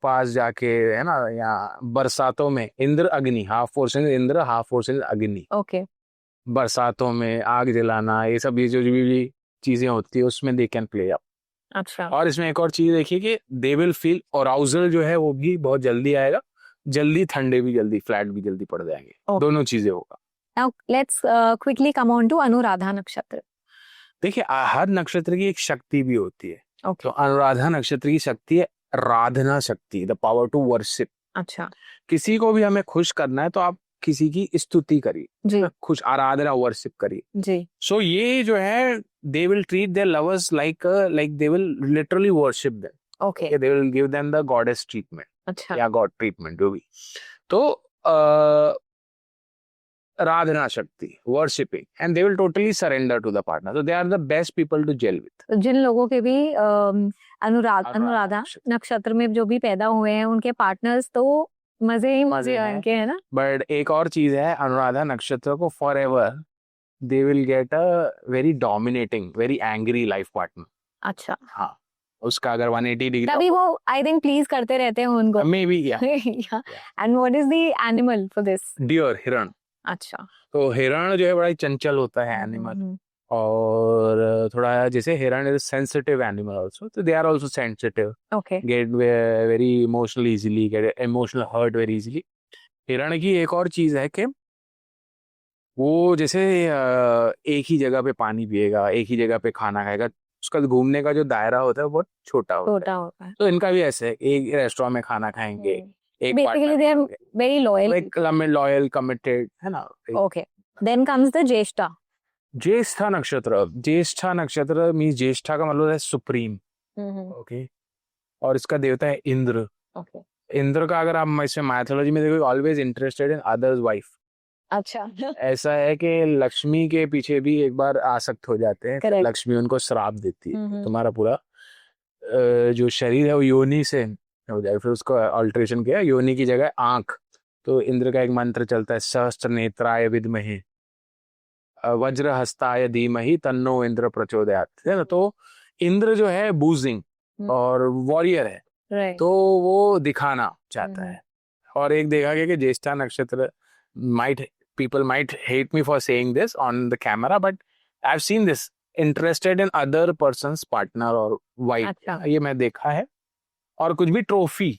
[SPEAKER 1] पास जाके, है ना, या बरसातों में. इंद्र अग्नि, half portion Indra, half portion अग्नि.
[SPEAKER 2] ओके.
[SPEAKER 1] बरसातों में आग जलाना, ये सब, ये जो भी चीजें होती है उसमें दे कैन प्ले अप.
[SPEAKER 2] अच्छा.
[SPEAKER 1] और इसमें एक और चीज देखिए कि दे विल फील अराउजल जो है वो भी बहुत जल्दी आएगा, जल्दी ठंडे भी जल्दी, फ्लैट भी जल्दी पड़ जाएंगे. दोनों चीजें होगा.
[SPEAKER 2] Now let's quickly come on to Anuradha नक्षत्र.
[SPEAKER 1] देखिए, हर नक्षत्र की एक शक्ति भी होती है.
[SPEAKER 2] Okay.
[SPEAKER 1] तो अनुराधा नक्षत्र की शक्ति है राधना शक्ति, द पावर टू वर्शिप.
[SPEAKER 2] अच्छा.
[SPEAKER 1] किसी को भी हमें खुश करना है तो आप किसी की स्तुति करिए,
[SPEAKER 2] जी.
[SPEAKER 1] खुश आराधना, वर्शिप करिए.
[SPEAKER 2] जी.
[SPEAKER 1] सो ये जो है they will treat their lovers like they will literally worship them.
[SPEAKER 2] Okay.
[SPEAKER 1] They will give them the goddess treatment
[SPEAKER 2] अच्छा.
[SPEAKER 1] या गॉड ट्रीटमेंट, जो भी. तो आराधना शक्ति, worshipping, and they will totally surrender to the partner. So they are the best people to gel with.
[SPEAKER 2] जिन लोगों के भी अनुराधा नक्षत्र में जो भी पैदा हुए हैं उनके पार्टनर्स तो मजे ही मजे
[SPEAKER 1] हैं.
[SPEAKER 2] इनके, है ना.
[SPEAKER 1] बट एक और चीज है, अनुराधा नक्षत्र को for ever they will get a very dominating, very angry life partner.
[SPEAKER 2] अच्छा.
[SPEAKER 1] हाँ, उसका अगर 180 डिग्री,
[SPEAKER 2] तभी वो आई थिंक प्लीज करते रहते हैं उनको.
[SPEAKER 1] Maybe.
[SPEAKER 2] And what is the animal for this?
[SPEAKER 1] Deer, हिरण.
[SPEAKER 2] अच्छा.
[SPEAKER 1] तो हिरण जो है बड़ा ही चंचल होता है एनिमल, और थोड़ा जैसे हिरण इज सेंसिटिव एनिमल आल्सो, तो they are also sensitive,
[SPEAKER 2] okay
[SPEAKER 1] get very emotional easily, get emotional hurt very easily. हिरण की एक और चीज है कि वो जैसे एक ही जगह पे पानी पिएगा, एक ही जगह पे खाना खाएगा, उसका घूमने का जो दायरा होता है वो बहुत छोटा होता
[SPEAKER 2] छोटा
[SPEAKER 1] है।
[SPEAKER 2] होता है।
[SPEAKER 1] तो इनका भी ऐसे है, एक रेस्टोरेंट में खाना खाएंगे, एक
[SPEAKER 2] basically they are very loyal.
[SPEAKER 1] एक लॉयल कमिटेड है ना।
[SPEAKER 2] Okay, then comes the Jyeshtha.
[SPEAKER 1] Jyeshtha नक्षत्र, ज्येष्ठा नक्षत्र मीन्स ज्येष्ठा का मतलब है सुप्रीम। ओके, और इसका देवता है इंद्र।
[SPEAKER 2] ओके,
[SPEAKER 1] इंद्र का अगर आप इसमें माइथोलॉजी में देखो, always interested in others wife.
[SPEAKER 2] अच्छा
[SPEAKER 1] ऐसा है कि लक्ष्मी के पीछे भी एक बार आसक्त हो जाते हैं,
[SPEAKER 2] Correct.
[SPEAKER 1] लक्ष्मी उनको श्राप देती है
[SPEAKER 2] हम्म।
[SPEAKER 1] तुम्हारा पूरा जो शरीर है वो योनि से हो जाए। फिर उसको अल्टरेशन किया, योनि की जगह आंख। तो इंद्र का एक मंत्र चलता है, सहस्त्र नेत्राय विद्महे वज्र हस्ताय धीमहि तन्नो इंद्र प्रचोदयात, है ना। तो इंद्र जो है बूजिंग और वॉरियर है,
[SPEAKER 2] राइट।
[SPEAKER 1] तो वो दिखाना चाहता है। और एक देखा गया कि ज्येष्ठा नक्षत्र might people might hate me for saying this on the camera, but I've seen this, interested in other person's partner or wife।
[SPEAKER 2] अच्छा।
[SPEAKER 1] ये मैं देखा है। और कुछ भी ट्रॉफी,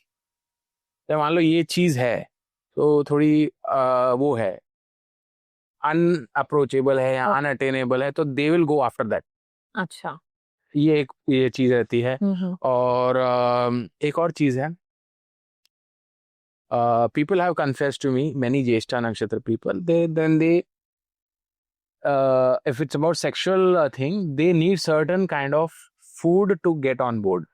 [SPEAKER 1] जब मान लो ये चीज है तो थोड़ी वो है, अनअप्रोचेबल है या अनअटेनेबल है, तो they will go after that.
[SPEAKER 2] अच्छा।
[SPEAKER 1] ये चीज रहती है। और एक और चीज है, people have confessed to me, many Jyeshtha Nakshatra people, they if it's about sexual thing, they need certain kind of food to get on board।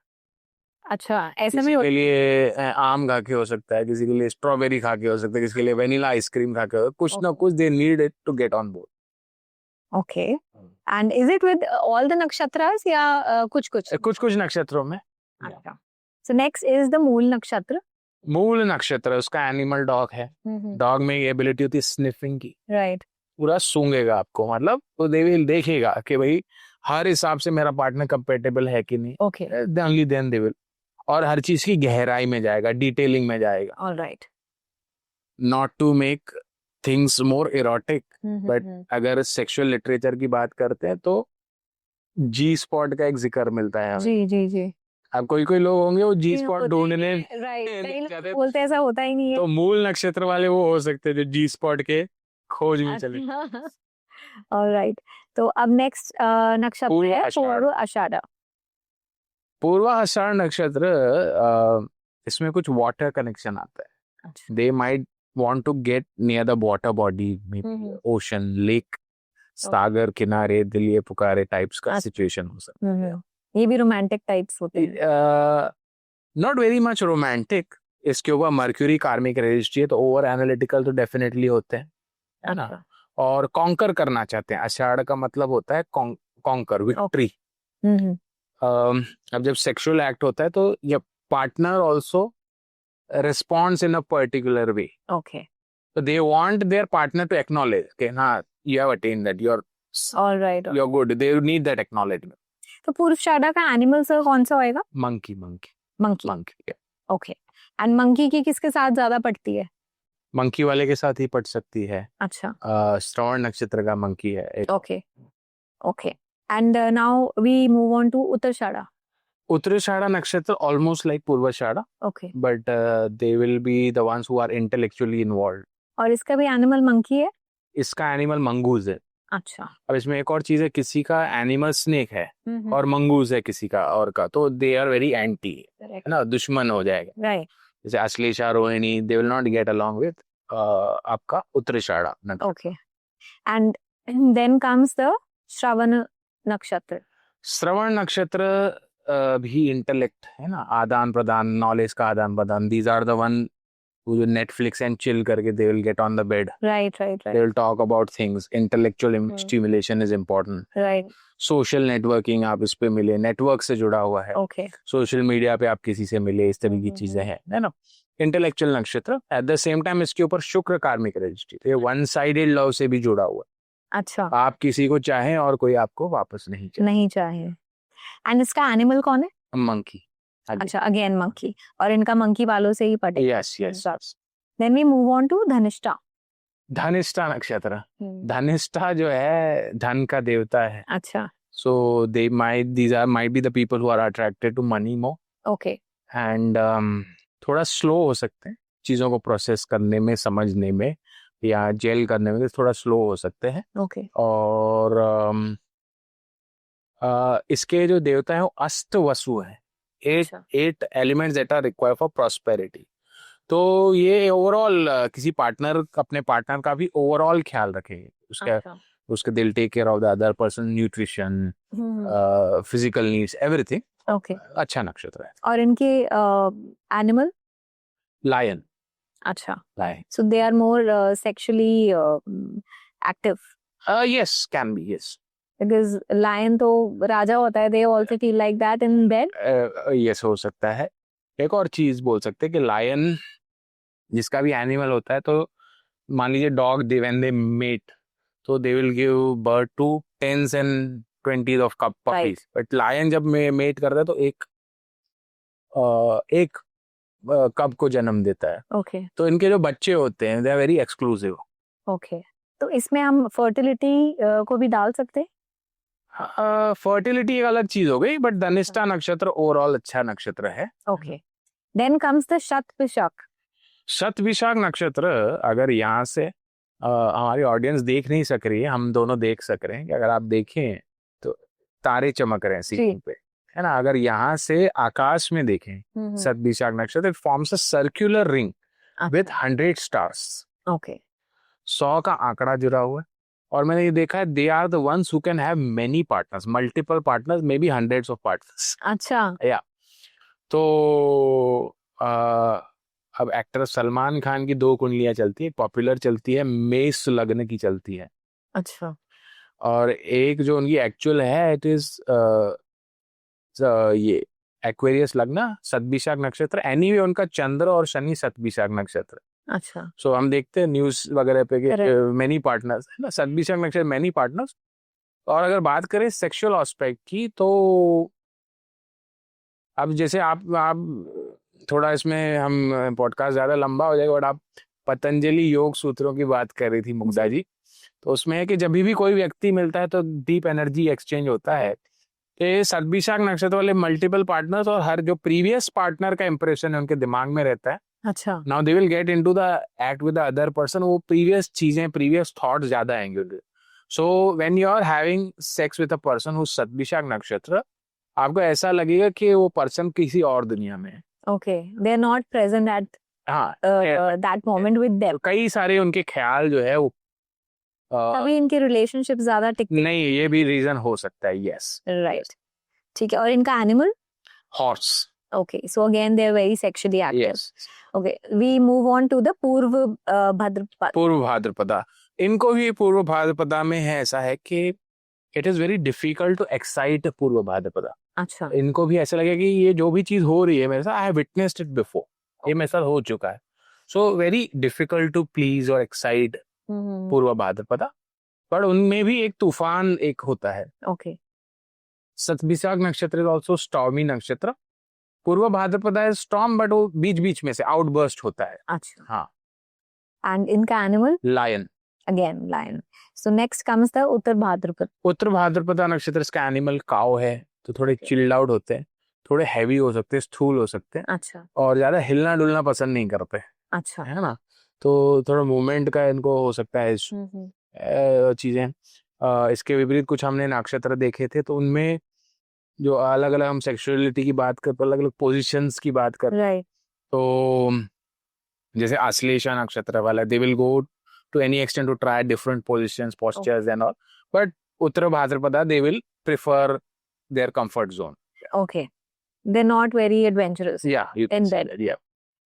[SPEAKER 2] अच्छा, ऐसा
[SPEAKER 1] किसी
[SPEAKER 2] भी
[SPEAKER 1] के लिए आम खा के हो सकता है, किसी के लिए स्ट्रॉबेरी खा के हो सकता है, किसी के लिए वेनिला आइसक्रीम खा के हो, कुछ ना कुछ they need it to get on board.
[SPEAKER 2] Okay, and is it with all the nakshatras या कुछ कुछ?
[SPEAKER 1] कुछ कुछ नक्षत्रों में।
[SPEAKER 2] अच्छा, सो नेक्स्ट इज द मूल नक्षत्र।
[SPEAKER 1] मूल नक्षत्र, उसका एनिमल डॉग है। डॉग में ये एबिलिटी होती है स्निफिंग की।
[SPEAKER 2] राइट।
[SPEAKER 1] पूरा सूंघेगा आपको, मतलब तो दे विल देखेगा कि भाई हर हिसाब से मेरा पार्टनर कंपेटेबल है कि नहीं।
[SPEAKER 2] Okay,
[SPEAKER 1] only then they will. और हर चीज की गहराई में जाएगा, डिटेलिंग में जाएगा,
[SPEAKER 2] alright.
[SPEAKER 1] Not to make things more erotic, but अगर सेक्सुअल लिटरेचर की बात करते हैं तो जी स्पॉट का एक जिक्र मिलता है हमें।
[SPEAKER 2] जी जी जी।
[SPEAKER 1] अब कोई कोई लोग होंगे वो जी स्पॉट ढूंढने
[SPEAKER 2] राइट, बोलते ऐसा होता ही नहीं है।
[SPEAKER 1] तो मूल नक्षत्र वाले वो हो सकते हैं जो जी स्पॉट के खोज में चले।
[SPEAKER 2] ऑलराइट, तो अब नेक्स्ट नक्षत्र है पूर्व आषाढ़।
[SPEAKER 1] पूर्व आषाढ़ नक्षत्र, इसमें कुछ वाटर कनेक्शन आता है। They might want to get near the water body, maybe ocean, lake, सागर किनारे, दिलिये पुकारे टाइप्स का सिचुएशन हो सकता है।
[SPEAKER 2] ये भी रोमांटिक टाइप्स होते हैं।
[SPEAKER 1] Not very much romantic. इसके ऊपर मर्क्यूरी कार्मिक रजिस्ट्री है, तो ओवर एनालिटिकल तो डेफिनेटली होते हैं, है ना। और कॉन्कर करना चाहते हैं। आषाढ़ का मतलब होता है कॉन्कर, विक्ट्री। अब जब सेक्सुअल एक्ट होता है तो ये partner also responds in a particular way.
[SPEAKER 2] Okay,
[SPEAKER 1] so they want their partner to acknowledge okay na you have attained that,
[SPEAKER 2] alright,
[SPEAKER 1] you're good, they need that acknowledgement।
[SPEAKER 2] तो पूर्व आषाढ़ का animal sir कौन सा होएगा?
[SPEAKER 1] Monkey.
[SPEAKER 2] Monkey. Okay, and monkey की किसके साथ ज्यादा पड़ती है?
[SPEAKER 1] मंकी वाले के साथ ही पट सकती है।
[SPEAKER 2] अच्छा,
[SPEAKER 1] श्रवण नक्षत्र का मंकी है एक।
[SPEAKER 2] Okay, and now we move on to Uttarashadha.
[SPEAKER 1] Uttarashadha nakshatra almost like Purvashadha,
[SPEAKER 2] okay,
[SPEAKER 1] but they will be the ones who are intellectually involved.
[SPEAKER 2] और इसका भी एनिमल मंकी है?
[SPEAKER 1] इसका एनिमल मंगूज है।
[SPEAKER 2] अच्छा,
[SPEAKER 1] अब इसमें एक और चीज है, किसी का एनिमल स्नेक है और मंगूज है किसी का और का, तो दे आर वेरी एंटी, है ना, दुश्मन हो जाएगा।
[SPEAKER 2] राइट।
[SPEAKER 1] जैसे Ashlesha, Rohini, they will not get along with आपका उत्तराषाढ़ नक्षत्र।
[SPEAKER 2] Okay, and then comes the Shravan nakshatra.
[SPEAKER 1] Shravan नक्षत्र भी इंटेलेक्ट है ना, आदान प्रदान, नॉलेज का आदान प्रदान। These are the one who Netflix and chill करके they will get on the bed,
[SPEAKER 2] right,
[SPEAKER 1] they will talk about things. Intellectual stimulation is important.
[SPEAKER 2] Right,
[SPEAKER 1] social networking, आप इस पे मिले, नेटवर्क से जुड़ा हुआ है।
[SPEAKER 2] ओके,
[SPEAKER 1] सोशल मीडिया पे आप किसी से मिले, इस तरह की चीजें हैं, है ना। इंटेलेक्चुअल नक्षत्र। एट द सेम टाइम इसके ऊपर शुक्र कार्मिक रजिस्ट्री, तो ये वन साइडेड लव से भी जुड़ा हुआ है।
[SPEAKER 2] अच्छा,
[SPEAKER 1] आप किसी को चाहें और कोई आपको वापस नहीं
[SPEAKER 2] चाहे। एंड इसका एनिमल कौन है?
[SPEAKER 1] मंकी।
[SPEAKER 2] अच्छा, अगेन मंकी, और इनका मंकी वालों से ही पटे।
[SPEAKER 1] Yes.
[SPEAKER 2] Then we move on to Dhanishta.
[SPEAKER 1] Dhanishta नक्षत्र,
[SPEAKER 2] हम्म,
[SPEAKER 1] धनिष्ठा जो है धन का देवता है.
[SPEAKER 2] अच्छा.
[SPEAKER 1] So might be the people who are attracted to money more.
[SPEAKER 2] Okay.
[SPEAKER 1] And थोड़ा स्लो हो सकते हैं चीज़ों को प्रोसेस करने में, समझने में या जेल करने में, थोड़ा स्लो हो सकते हैं.
[SPEAKER 2] ओके.
[SPEAKER 1] और इसके जो देवता है वो अष्ट वसु है.
[SPEAKER 2] अच्छा.
[SPEAKER 1] 8 elements that are required for prosperity. तो ये ओवरऑल किसी पार्टनर, अपने पार्टनर का भी ओवरऑल ख्याल रखे.
[SPEAKER 2] अच्छा.
[SPEAKER 1] उसके दिल take care of the other person, nutrition, physical needs, everything.
[SPEAKER 2] Okay.
[SPEAKER 1] अच्छा नक्षत्र है.
[SPEAKER 2] और इनके एनिमल.
[SPEAKER 1] लायन.
[SPEAKER 2] अच्छा.
[SPEAKER 1] Lion.
[SPEAKER 2] So they are more sexually active.
[SPEAKER 1] Yes, can be, yes.
[SPEAKER 2] Because lion तो राजा होता है. They also feel like that in bed.
[SPEAKER 1] Yes, हो सकता है. एक और चीज बोल सकते हैं कि लायन जिसका भी एनिमल होता है, तो मान लीजिए dog, they when they mate, तो they will give birth to 10s and 20s of cup puppies. But lion जब मेट करता है तो एक कब को जन्म देता है.
[SPEAKER 2] ओके.
[SPEAKER 1] तो इनके जो बच्चे होते हैं they are very exclusive.
[SPEAKER 2] Okay. तो इसमें हम फर्टिलिटी को भी डाल सकते हैं.
[SPEAKER 1] फर्टिलिटी एक अलग चीज हो गई, बट धनिष्ठा नक्षत्र ओवरऑल अच्छा नक्षत्र है.
[SPEAKER 2] Okay. Then comes the Shatabhishak.
[SPEAKER 1] Shatabhishak नक्षत्र, अगर यहाँ से हमारी ऑडियंस देख नहीं सक रही है, हम दोनों देख सक रहे हैं कि अगर आप देखें तो तारे चमक रहे हैं सीलिंग पे, है ना. अगर यहाँ से आकाश में देखें शतभिषक नक्षत्र, it forms a circular ring with 100 stars.
[SPEAKER 2] Okay.
[SPEAKER 1] 100 का आंकड़ा जुड़ा हुआ है. और मैंने ये देखा है, they are the ones who can have many partners, multiple partners, maybe hundreds of partners.
[SPEAKER 2] अच्छा.
[SPEAKER 1] या तो अब एक्टर सलमान खान की 2 कुंडलियां चलती है. पॉपुलर चलती है, मेष लग्न की चलती है.
[SPEAKER 2] अच्छा.
[SPEAKER 1] और एक जो उनकी एक्चुअल है, इट इज ये एक्वेरियस लग्न, शतभिषक नक्षत्र. एनीवे उनका चंद्र और शनि शतभिषक नक्षत्र.
[SPEAKER 2] अच्छा.
[SPEAKER 1] सो हम देखते हैं न्यूज वगैरह पे कि
[SPEAKER 2] Correct.
[SPEAKER 1] मेनी पार्टनर्स, है ना, शतभिषक नक्षत्र, मेनी पार्टनर्स. और अगर बात करें सेक्सुअल एस्पेक्ट की, तो अब जैसे आप थोड़ा इसमें हम पॉडकास्ट ज्यादा लंबा हो जाएगा, बट आप पतंजलि योग सूत्रों की बात कर रही थी मुग्धा जी. तो उसमें है कि जब भी कोई व्यक्ति मिलता है तो डीप एनर्जी एक्सचेंज होता है. ये शतभिषक नक्षत्र वाले मल्टीपल पार्टनर्स, और हर जो प्रीवियस पार्टनर का इंप्रेशन है उनके दिमाग में रहता है.
[SPEAKER 2] अच्छा.
[SPEAKER 1] Now they will get into the act with the other person. वो प्रीवियस चीजें, प्रीवियस थॉट्स ज्यादा आएंगे उनके. So when you are having sex with a person who Shatabhishak nakshatra, आपको ऐसा लगेगा कि वो पर्सन किसी और दुनिया में है.
[SPEAKER 2] Okay. They are not present at
[SPEAKER 1] हाँ,
[SPEAKER 2] दैट मोमेंट विद देम.
[SPEAKER 1] कई सारे उनके ख्याल जो है वो
[SPEAKER 2] तभी इनके रिलेशनशिप ज्यादा टिकते.
[SPEAKER 1] नहीं, ये भी रीजन हो सकता है. Yes,
[SPEAKER 2] right. ठीक है. और इनका animal.
[SPEAKER 1] Horse.
[SPEAKER 2] Okay, so again they are very sexually active.
[SPEAKER 1] Yes.
[SPEAKER 2] Okay, we move on to the पूर्व भाद्रपद.
[SPEAKER 1] पूर्व भाद्रपदा. इनको भी पूर्व भाद्रपदा में है, ऐसा है कि it is very difficult to excite Purva Bhadrapada.
[SPEAKER 2] अच्छा.
[SPEAKER 1] इनको भी ऐसा लगे कि ये जो भी चीज हो रही है मेरे साथ, I have witnessed it before, ये मेरे साथ हो चुका है. So very difficult to please और एक्साइट पूर्व भाद्रपदा. पर उनमें भी एक तूफान एक होता है.
[SPEAKER 2] Okay.
[SPEAKER 1] शतभिषक नक्षत्र इज ऑल्सो स्टॉर्मी नक्षत्र. पूर्व भाद्रपदा इज स्टॉर्म, बट वो बीच बीच में से आउटबर्स्ट होता है.
[SPEAKER 2] अच्छा.
[SPEAKER 1] हाँ.
[SPEAKER 2] And इनका animal.
[SPEAKER 1] Lion.
[SPEAKER 2] Again lion. So next comes the Uttara Bhadrapada.
[SPEAKER 1] Uttara Bhadrapada नक्षत्र, इसका एनिमल काव है. तो थोड़े चिल्ड आउट होते हैं, थोड़े हैवी हो सकते हैं, स्थूल हो सकते हैं,
[SPEAKER 2] अच्छा.
[SPEAKER 1] और ज्यादा हिलना डुलना पसंद नहीं करते,
[SPEAKER 2] अच्छा.
[SPEAKER 1] है ना. तो थोड़ा मूवमेंट का इनको हो सकता है चीजें. इसके विपरीत कुछ हमने नक्षत्र देखे थे, तो उनमें जो अलग अलग हम सेक्सुअलिटी की बात कर, अलग अलग पोजीशंस की बात कर,
[SPEAKER 2] Right.
[SPEAKER 1] तो जैसे आश्लेषा नक्षत्र वाला, they will go to any extent to try different positions, postures and all. But Uttara Bhadrapada, they will prefer their comfort zone.
[SPEAKER 2] Okay. They're not very adventurous.
[SPEAKER 1] Yeah, you can
[SPEAKER 2] In
[SPEAKER 1] say
[SPEAKER 2] bed.
[SPEAKER 1] that, yeah.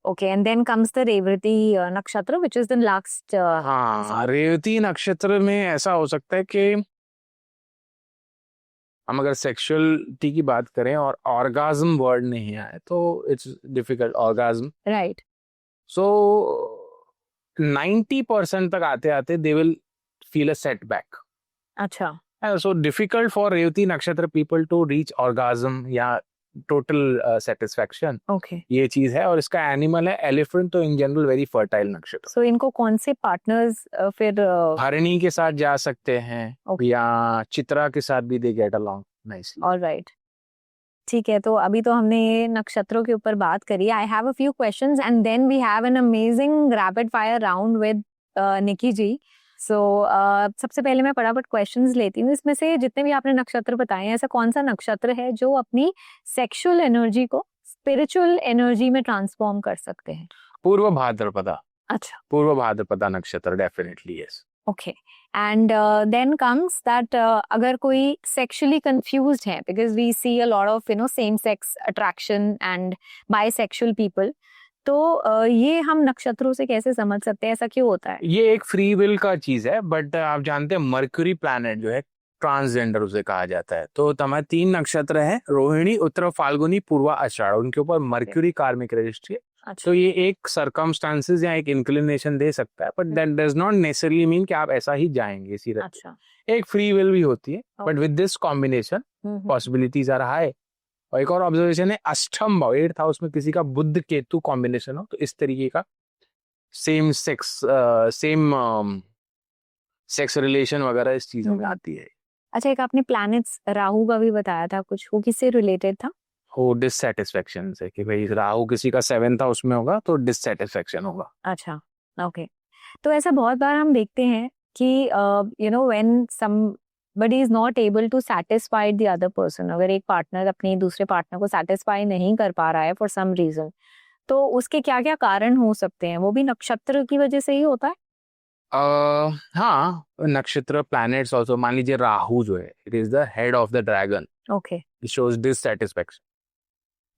[SPEAKER 2] Okay, and then comes the Revati nakshatra, which is the last.
[SPEAKER 1] हाँ, रेवती नक्षत्र में ऐसा हो सकता है कि हम अगर सेक्सुअलिटी की बात करें और ऑर्गाज्म वर्ड नहीं आए, तो इट्स डिफिकल्ट. ऑर्गाज्म.
[SPEAKER 2] Right.
[SPEAKER 1] सो 90% तक आते आते they will feel a setback.
[SPEAKER 2] अच्छा.
[SPEAKER 1] So difficult for रेवती नक्षत्र people to reach orgasm या टोटल सेटिस्फैक्शन,
[SPEAKER 2] ओके,
[SPEAKER 1] ये चीज है। और इसका एनिमल है एलिफेंट, तो इन जनरल वेरी फर्टाइल नक्षत्र।
[SPEAKER 2] सो इनको कौन से पार्टनर्स फिर
[SPEAKER 1] हरिणी के साथ जा सकते हैं
[SPEAKER 2] Okay.
[SPEAKER 1] या चित्रा के साथ भी दे गेट अलोंग नाइसली।
[SPEAKER 2] ऑलराइट, ठीक है। तो अभी तो हमने ये नक्षत्रों के ऊपर बात करी। I have a few questions and then we have an amazing rapid fire round with Nikki ji. सो सबसे पहले मैं फटाफट क्वेश्चंस लेती हूँ। इसमें से जितने भी आपने नक्षत्र बताए हैं, ऐसा कौन सा नक्षत्र है जो अपनी सेक्सुअल एनर्जी को स्पिरिचुअल एनर्जी में ट्रांसफॉर्म कर सकते हैं?
[SPEAKER 1] पूर्व भाद्रपदा,
[SPEAKER 2] अच्छा,
[SPEAKER 1] पूर्व भाद्रपदा नक्षत्र, definitely yes.
[SPEAKER 2] Okay. And then comes that अगर कोई सेक्सुअली कंफ्यूज्ड है, because we see a lot of same sex attraction and bisexual people, तो ये हम नक्षत्रों से कैसे समझ सकते हैं? ऐसा क्यों होता है?
[SPEAKER 1] ये एक फ्री विल का चीज है, बट आप जानते हैं मर्क्यूरी प्लैनेट जो है ट्रांसजेंडर उसे कहा जाता है। तो तुम्हारे 3 नक्षत्र है, रोहिणी, उत्तर फाल्गुनी, पूर्वा आषाढ़, उनके ऊपर मर्क्यूरी कार्मिक रजिस्ट्री है।
[SPEAKER 2] अच्छा,
[SPEAKER 1] तो ये एक सर्कमस्टांसेस या एक इंक्लिनेशन दे सकता है, but that does not necessarily mean कि आप ऐसा ही जाएंगे इसी रास्ते।
[SPEAKER 2] अच्छा,
[SPEAKER 1] एक फ्री विल भी होती है, but with this combination
[SPEAKER 2] hmm,
[SPEAKER 1] possibilities are high. और एक और ऑब्जर्वेशन है, अष्टम भाव 8th हाउस में किसी का बुध केतु कॉम्बिनेशन हो, तो इस तरीके का सेम सेक्स रिलेशन वगैरह इस चीजों में आती है।
[SPEAKER 2] अच्छा, एक आपने प्लैनेट्स राहु का भी बताया था कुछ, वो किससे रिलेटेड था?
[SPEAKER 1] वो डिससेटिस्फेक्शन से, कि भाई राहु किसी का 7th हाउस में होगा तो डिससेटिस्फेक्शन होगा।
[SPEAKER 2] अच्छा, ओके। तो ऐसा बहुत बार हम देखते हैं कि when somebody is not able to satisfy the other person, अगर एक पार्टनर अपने दूसरे पार्टनर को सेटिस्फाई नहीं कर पा रहा है फॉर सम रीजन, तो उसके क्या क्या कारण हो सकते हैं? वो भी नक्षत्र की वजह से ही होता है?
[SPEAKER 1] हाँ, नक्षत्र प्लैनेट्स ऑल्सो, मान लीजिए राहु जो है, it is the head of the dragon,
[SPEAKER 2] okay,
[SPEAKER 1] it shows dissatisfaction.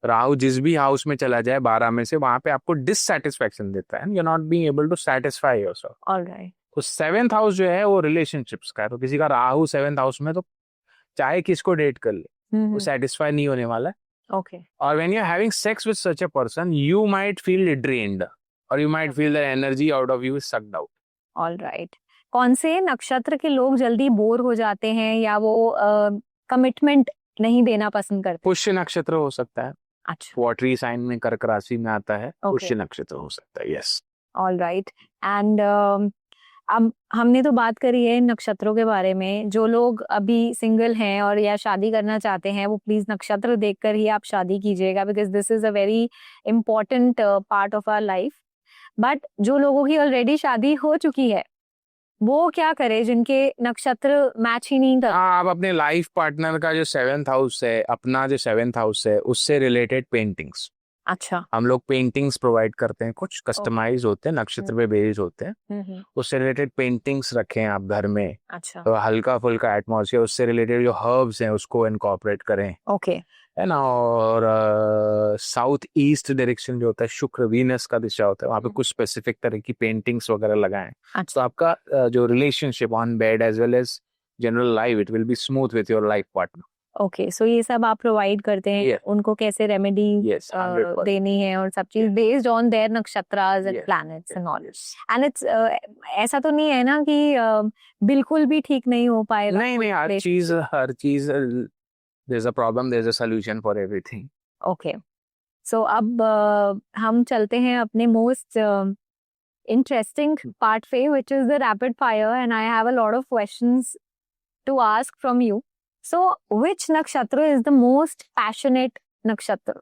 [SPEAKER 1] Rahu जिस भी हाउस में चला जाए 12 में से, वहां पे आपको डिससेटिस्फेक्शन देता है, you are not being able to satisfy yourself.
[SPEAKER 2] Alright,
[SPEAKER 1] तो 7th हाउस जो है वो रिलेशनशिप्स का है, तो किसी का राहु 7th हाउस में, तो चाहे किसको डेट कर ले वो सेटिस्फाई नहीं होने वाला है।
[SPEAKER 2] ओके,
[SPEAKER 1] और when you are having sex with such a person, you might feel drained, और you might feel the energy out of you is sucked out.
[SPEAKER 2] Alright. कौन से नक्षत्र के लोग जल्दी बोर हो जाते हैं या वो कमिटमेंट नहीं देना पसंद करते?
[SPEAKER 1] पुष्य नक्षत्र हो सकता है,
[SPEAKER 2] अच्छा,
[SPEAKER 1] वाटरी साइन में कर्क राशि में आता है,
[SPEAKER 2] Okay.
[SPEAKER 1] पुष्य नक्षत्र हो सकता है, यस।
[SPEAKER 2] ऑलराइट। एंड अब हमने तो बात करी है इन नक्षत्रों के बारे में। जो लोग अभी सिंगल हैं और या शादी करना चाहते हैं, वो प्लीज नक्षत्र देखकर ही आप शादी कीजिएगा, because this is a very important part of our life. But जो लोगों की ऑलरेडी शादी हो चुकी है, वो क्या करे जिनके नक्षत्र मैच ही नहीं कर?
[SPEAKER 1] हाँ, आप अपने लाइफ पार्टनर का जो 7th हाउस है, अपना जो 7th हाउस है, उससे रिलेटेड पेंटिंग्स,
[SPEAKER 2] अच्छा,
[SPEAKER 1] हम लोग पेंटिंग्स प्रोवाइड करते हैं, कुछ कस्टमाइज होते हैं, नक्षत्र पे बेस्ड होते हैं, उससे रिलेटेड पेंटिंग्स रखें आप घर में।
[SPEAKER 2] अच्छा,
[SPEAKER 1] तो हल्का फुल्का एटमॉस्फेयर, उससे रिलेटेड जो हर्ब्स हैं उसको इनकॉर्पोरेट करें,
[SPEAKER 2] ओके,
[SPEAKER 1] है ना। और साउथ ईस्ट डायरेक्शन जो होता है, शुक्र वीनस का दिशा होता है, वहाँ पे कुछ स्पेसिफिक तरह की पेंटिंग्स वगैरह लगाएं। तो
[SPEAKER 2] अच्छा,
[SPEAKER 1] आपका जो relationship on bed as well as general life, it will be smooth with your life partner.
[SPEAKER 2] Okay. So ये सब आप प्रोवाइड करते हैं?
[SPEAKER 1] Yes.
[SPEAKER 2] उनको कैसे रेमेडी
[SPEAKER 1] Yes, 100%.
[SPEAKER 2] देनी है और सब चीज based on their nakshatras and
[SPEAKER 1] Yes,
[SPEAKER 2] planets and all.
[SPEAKER 1] yes.
[SPEAKER 2] And it's ऐसा तो नहीं है ना कि बिल्कुल भी ठीक नहीं हो पाएगा?
[SPEAKER 1] नहीं, हर चीज there is a problem, there is a solution for everything.
[SPEAKER 2] Okay. So अब हम चलते हैं अपने मोस्ट इंटरेस्टिंग पार्ट पे, which is the rapid fire, and I have a lot of questions to ask from you. So which nakshatra is the most passionate nakshatra?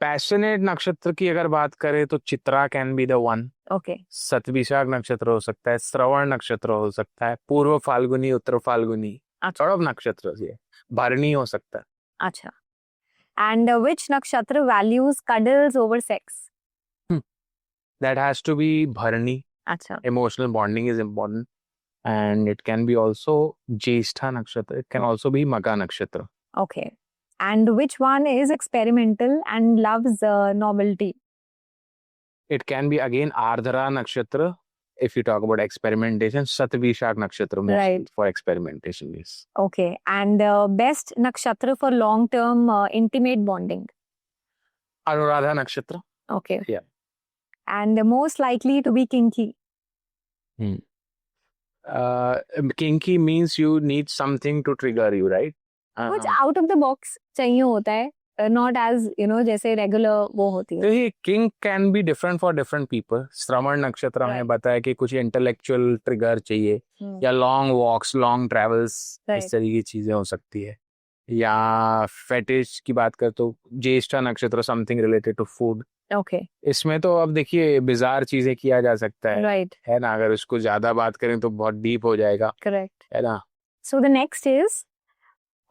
[SPEAKER 1] Passionate नक्षत्र की अगर बात करें तो Chitra can be the one,
[SPEAKER 2] okay,
[SPEAKER 1] Shatabhishak नक्षत्र हो सकता है, श्रवण नक्षत्र हो सकता है, पूर्व फाल्गुनी, उत्तर फाल्गुनी,
[SPEAKER 2] अच्छा,
[SPEAKER 1] सौरभ नक्षत्र ये भरणी हो सकता है।
[SPEAKER 2] अच्छा। And which nakshatra values cuddles over sex?
[SPEAKER 1] That has to be Bharani,
[SPEAKER 2] अच्छा,
[SPEAKER 1] emotional bonding is important, and it can be also Jyeshtha nakshatra, it can also be Magha nakshatra.
[SPEAKER 2] Okay. And which one is experimental and loves novelty?
[SPEAKER 1] It can be again Ardhara Nakshatra. If you talk about experimentation, Satvishak Nakshatra mostly
[SPEAKER 2] Right.
[SPEAKER 1] for experimentation, yes.
[SPEAKER 2] Okay. And best nakshatra for long term intimate bonding?
[SPEAKER 1] Anuradha Nakshatra.
[SPEAKER 2] Okay.
[SPEAKER 1] Yeah.
[SPEAKER 2] And most likely to be kinky?
[SPEAKER 1] Kinky means you need something to trigger you, right?
[SPEAKER 2] कुछ out of the box चाहिए होता है, not as जैसे regular वो होती है.
[SPEAKER 1] देखिए kink can be different for different people. Shravan नक्षत्र हमें
[SPEAKER 2] Right.
[SPEAKER 1] बताया कि कुछ इंटेलेक्चुअल ट्रिगर चाहिए, या long walks, long travels,
[SPEAKER 2] Right.
[SPEAKER 1] इस तरह की चीजें हो सकती है. या फेटिश की बात कर तो ज्येष्ठा नक्षत्र, something related to food.
[SPEAKER 2] Okay.
[SPEAKER 1] इसमें तो अब देखिए बिजार चीजें किया जा सकता
[SPEAKER 2] राइट.
[SPEAKER 1] है ना. अगर उसको ज्यादा बात करें तो बहुत डीप हो जाएगा,
[SPEAKER 2] करेक्ट.
[SPEAKER 1] है ना.
[SPEAKER 2] सो द नेक्स्ट इज,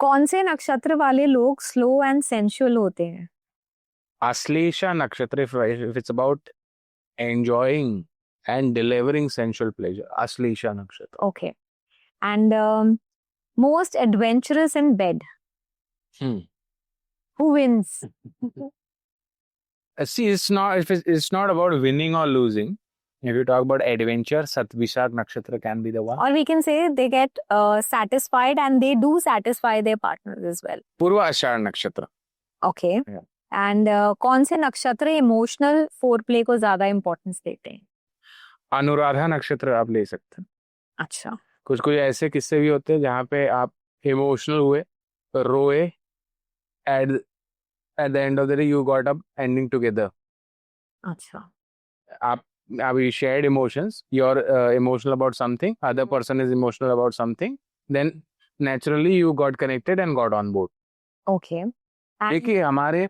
[SPEAKER 2] कौन से नक्षत्र वाले लोग स्लो एंड सेंसुअल होते हैं?
[SPEAKER 1] आश्लेषा नक्षत्र, if it's about enjoying and delivering sensual pleasure, Ashlesha नक्षत्र.
[SPEAKER 2] Okay. And most adventurous in bed, who wins?
[SPEAKER 1] See, it's not about winning or losing. If you talk about adventure, Satvishak nakshatra can be the one.
[SPEAKER 2] Or we can say they get satisfied and they do satisfy their partners as well.
[SPEAKER 1] Purva Ashar nakshatra.
[SPEAKER 2] Okay.
[SPEAKER 1] Yeah.
[SPEAKER 2] And कौन से नक्षत्र emotional foreplay को ज्यादा importance देते हैं?
[SPEAKER 1] अनुराधा नक्षत्र आप ले सकते हैं.
[SPEAKER 2] अच्छा.
[SPEAKER 1] कुछ कुछ ऐसे किस्से भी होते हैं जहाँ पे आप इमोशनल हुए, रोए, at the end of the day you got up ending together.
[SPEAKER 2] अच्छा.
[SPEAKER 1] आप you shared emotions, you're emotional about something, other person is emotional about something, then naturally you got connected and got on board.
[SPEAKER 2] Okay.
[SPEAKER 1] देखिए हमारे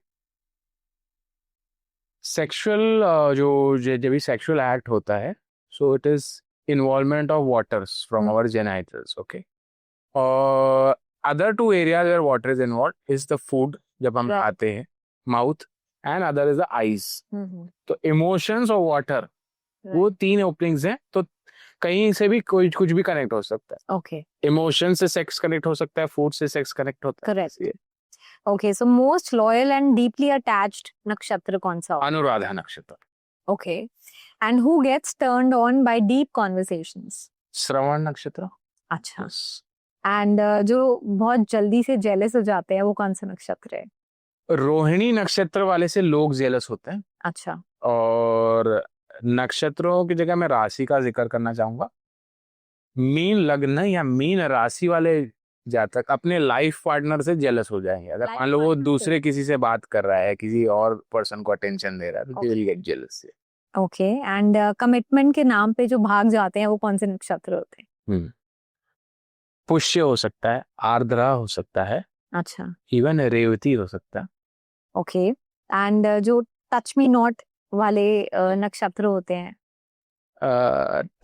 [SPEAKER 1] sexual जब भी sexual act होता है, so it is involvement of waters from our genitals. Okay. और other two areas where water is involve is the food, जब हम खाते हैं, mouth, and other is the eyes. तो इमोशंस और वाटर, वो तीन ओपनिंग्स हैं. तो कहीं से भी कुछ भी कनेक्ट हो सकता है.
[SPEAKER 2] ओके.
[SPEAKER 1] इमोशन से सेक्स कनेक्ट हो सकता है, फूड से सेक्स कनेक्ट होता है.
[SPEAKER 2] Correct. Okay. So most loyal and deeply attached nakshatra कौन सा?
[SPEAKER 1] Anuradha nakshatra.
[SPEAKER 2] Okay. And who gets turned on by deep conversations?
[SPEAKER 1] Shravan nakshatra.
[SPEAKER 2] अच्छा. एंड जो बहुत जल्दी से जेलस हो जाते हैं, वो कौन सा नक्षत्र है?
[SPEAKER 1] रोहिणी नक्षत्र वाले से लोग जेलस होते हैं.
[SPEAKER 2] अच्छा.
[SPEAKER 1] और नक्षत्रों की जगह मैं राशि का जिक्र करना चाहूंगा. मीन लग्न या मीन राशि वाले जातक अपने लाइफ पार्टनर से जेलस हो जाएंगे. अगर मान लो वो दूसरे किसी से बात कर रहा है, किसी और पर्सन को अटेंशन दे रहा है, तो they will gate jealous.
[SPEAKER 2] Okay. And commitment के नाम पे जो भाग जाते हैं, वो कौन से नक्षत्र होते हैं?
[SPEAKER 1] पुष्य हो सकता है, आर्द्रा हो सकता है.
[SPEAKER 2] अच्छा.
[SPEAKER 1] इवन रेवती हो सकता है.
[SPEAKER 2] ओके. एंड जो टच मी नॉट वाले नक्षत्र होते हैं?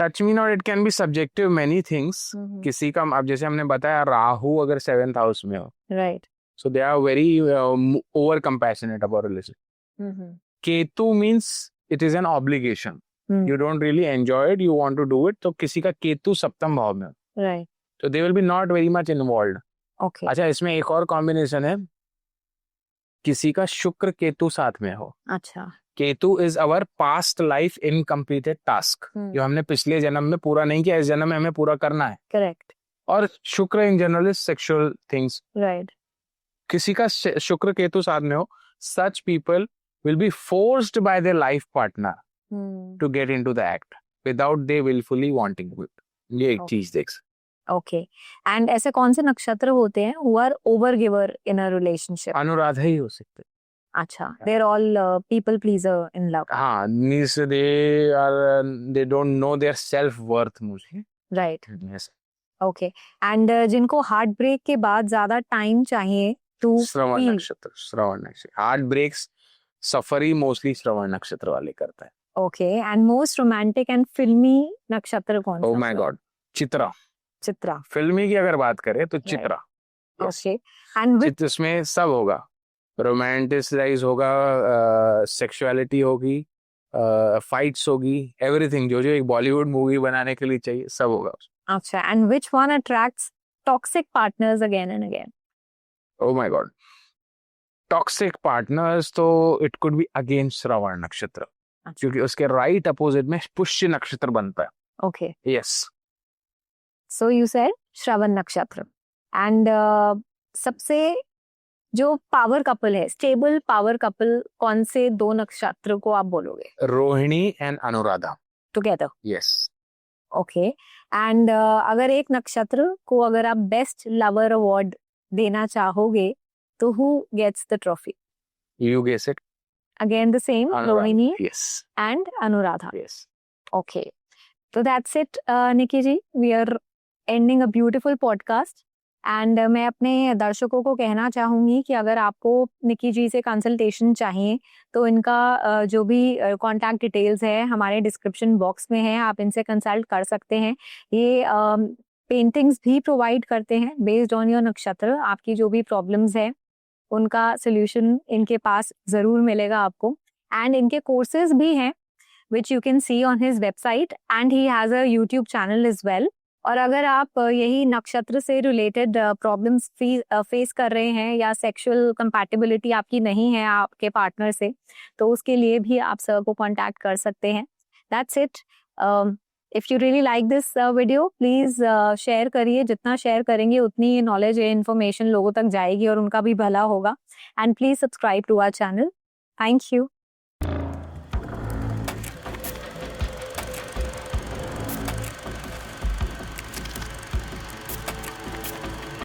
[SPEAKER 1] Touch me not, it can be subjective many things. किसी का, अब जैसे हमने बताया, राहु अगर 7th हाउस में हो,
[SPEAKER 2] right,
[SPEAKER 1] so they are very over compassionate about relation. Ketu means it is an obligation, you don't really enjoy it, you want to do it. तो किसी का केतु 7th भाव में,
[SPEAKER 2] राइट,
[SPEAKER 1] तो they will be not very much involved.
[SPEAKER 2] Okay.
[SPEAKER 1] अच्छा, इसमें एक और कॉम्बिनेशन है, किसी का शुक्र केतु साथ में हो.
[SPEAKER 2] अच्छा.
[SPEAKER 1] Ketu is our past life incompleted task, जो हमने पिछले जन्म में पूरा नहीं किया, इस जन्म में हमें पूरा करना है.
[SPEAKER 2] करेक्ट.
[SPEAKER 1] और Shukra in general is sexual things.
[SPEAKER 2] Right.
[SPEAKER 1] किसी का शुक्र केतु साथ में हो, such people will be forced by their life partner to get into the act without they willfully wanting it. ये एक चीज देख.
[SPEAKER 2] ओके. एंड ऐसे कौन से नक्षत्र होते हैं who are over giver in a relationship?
[SPEAKER 1] Anuradha ही हो सकते.
[SPEAKER 2] अच्छा. They are all people pleaser in love.
[SPEAKER 1] हाँ, means they don't know their self worth. मुझे
[SPEAKER 2] राइट.
[SPEAKER 1] यस.
[SPEAKER 2] ओके. एंड जिनको हार्ट ब्रेक के बाद ज्यादा टाइम चाहिए टू
[SPEAKER 1] श्रवण नक्षत्र. श्रवण नक्षत्र हार्ट ब्रेक्स सफरी मोस्टली श्रवण नक्षत्र वाले करता है.
[SPEAKER 2] Okay. And most romantic and फिल्मी नक्षत्र कौन सा?
[SPEAKER 1] Oh my God, Chitra.
[SPEAKER 2] Chitra.
[SPEAKER 1] फिल्मी की अगर बात करें तो चित्रा.
[SPEAKER 2] ओके. एंड
[SPEAKER 1] इसमें सब होगा, रोमांटिसाइज होगा, सेक्सुअलिटी होगी, फाइट्स होगी, एवरीथिंग जो जो एक बॉलीवुड मूवी बनाने के लिए चाहिए, सब होगा.
[SPEAKER 2] अच्छा. And which one attracts toxic partners again and again?
[SPEAKER 1] Oh my God, toxic partners तो इट कुड बी अगेन श्रवण नक्षत्र, क्योंकि उसके राइट अपोजिट में पुष्य नक्षत्र बनता है.
[SPEAKER 2] Okay.
[SPEAKER 1] Yes.
[SPEAKER 2] So you said Shravan nakshatra. And सबसे जो पावर कपल है, स्टेबल पावर कपल, कौन से दो नक्षत्र को आप बोलोगे?
[SPEAKER 1] Rohini and Anuradha
[SPEAKER 2] together.
[SPEAKER 1] Yes.
[SPEAKER 2] Okay. And अगर एक नक्षत्र को अगर आप बेस्ट लवर अवार्ड देना चाहोगे तो who gets the trophy?
[SPEAKER 1] You guess it.
[SPEAKER 2] Again the same, Rohini
[SPEAKER 1] Yes.
[SPEAKER 2] And Anuradha.
[SPEAKER 1] Yes.
[SPEAKER 2] Okay. So that's it, Nikki ji. We are ending a beautiful podcast. And मैं अपने दर्शकों को कहना चाहूंगी कि अगर आपको निकी जी से कंसल्टेशन चाहिए तो इनका जो भी कॉन्टैक्ट डिटेल्स है हमारे डिस्क्रिप्शन बॉक्स में है, आप इनसे कंसल्ट कर सकते हैं. ये पेंटिंग्स भी प्रोवाइड करते हैं बेस्ड ऑन योर नक्षत्र. आपकी जो भी प्रॉब्लम्स है उनका सोल्यूशन इनके पास जरूर मिलेगा आपको. एंड इनके कोर्सेज भी हैं which you can see on his website and he has a YouTube channel as well. और अगर आप यही नक्षत्र से रिलेटेड प्रॉब्लम्स फेस कर रहे हैं या सेक्सुअल कंपैटिबिलिटी आपकी नहीं है आपके पार्टनर से, तो उसके लिए भी आप सर को कांटेक्ट कर सकते हैं. That's it. If you really like this video please share करिए. जितना शेयर करेंगे उतनी नॉलेज या इन्फॉर्मेशन लोगों तक जाएगी और उनका भी भला होगा. And please subscribe to our channel. Thank you.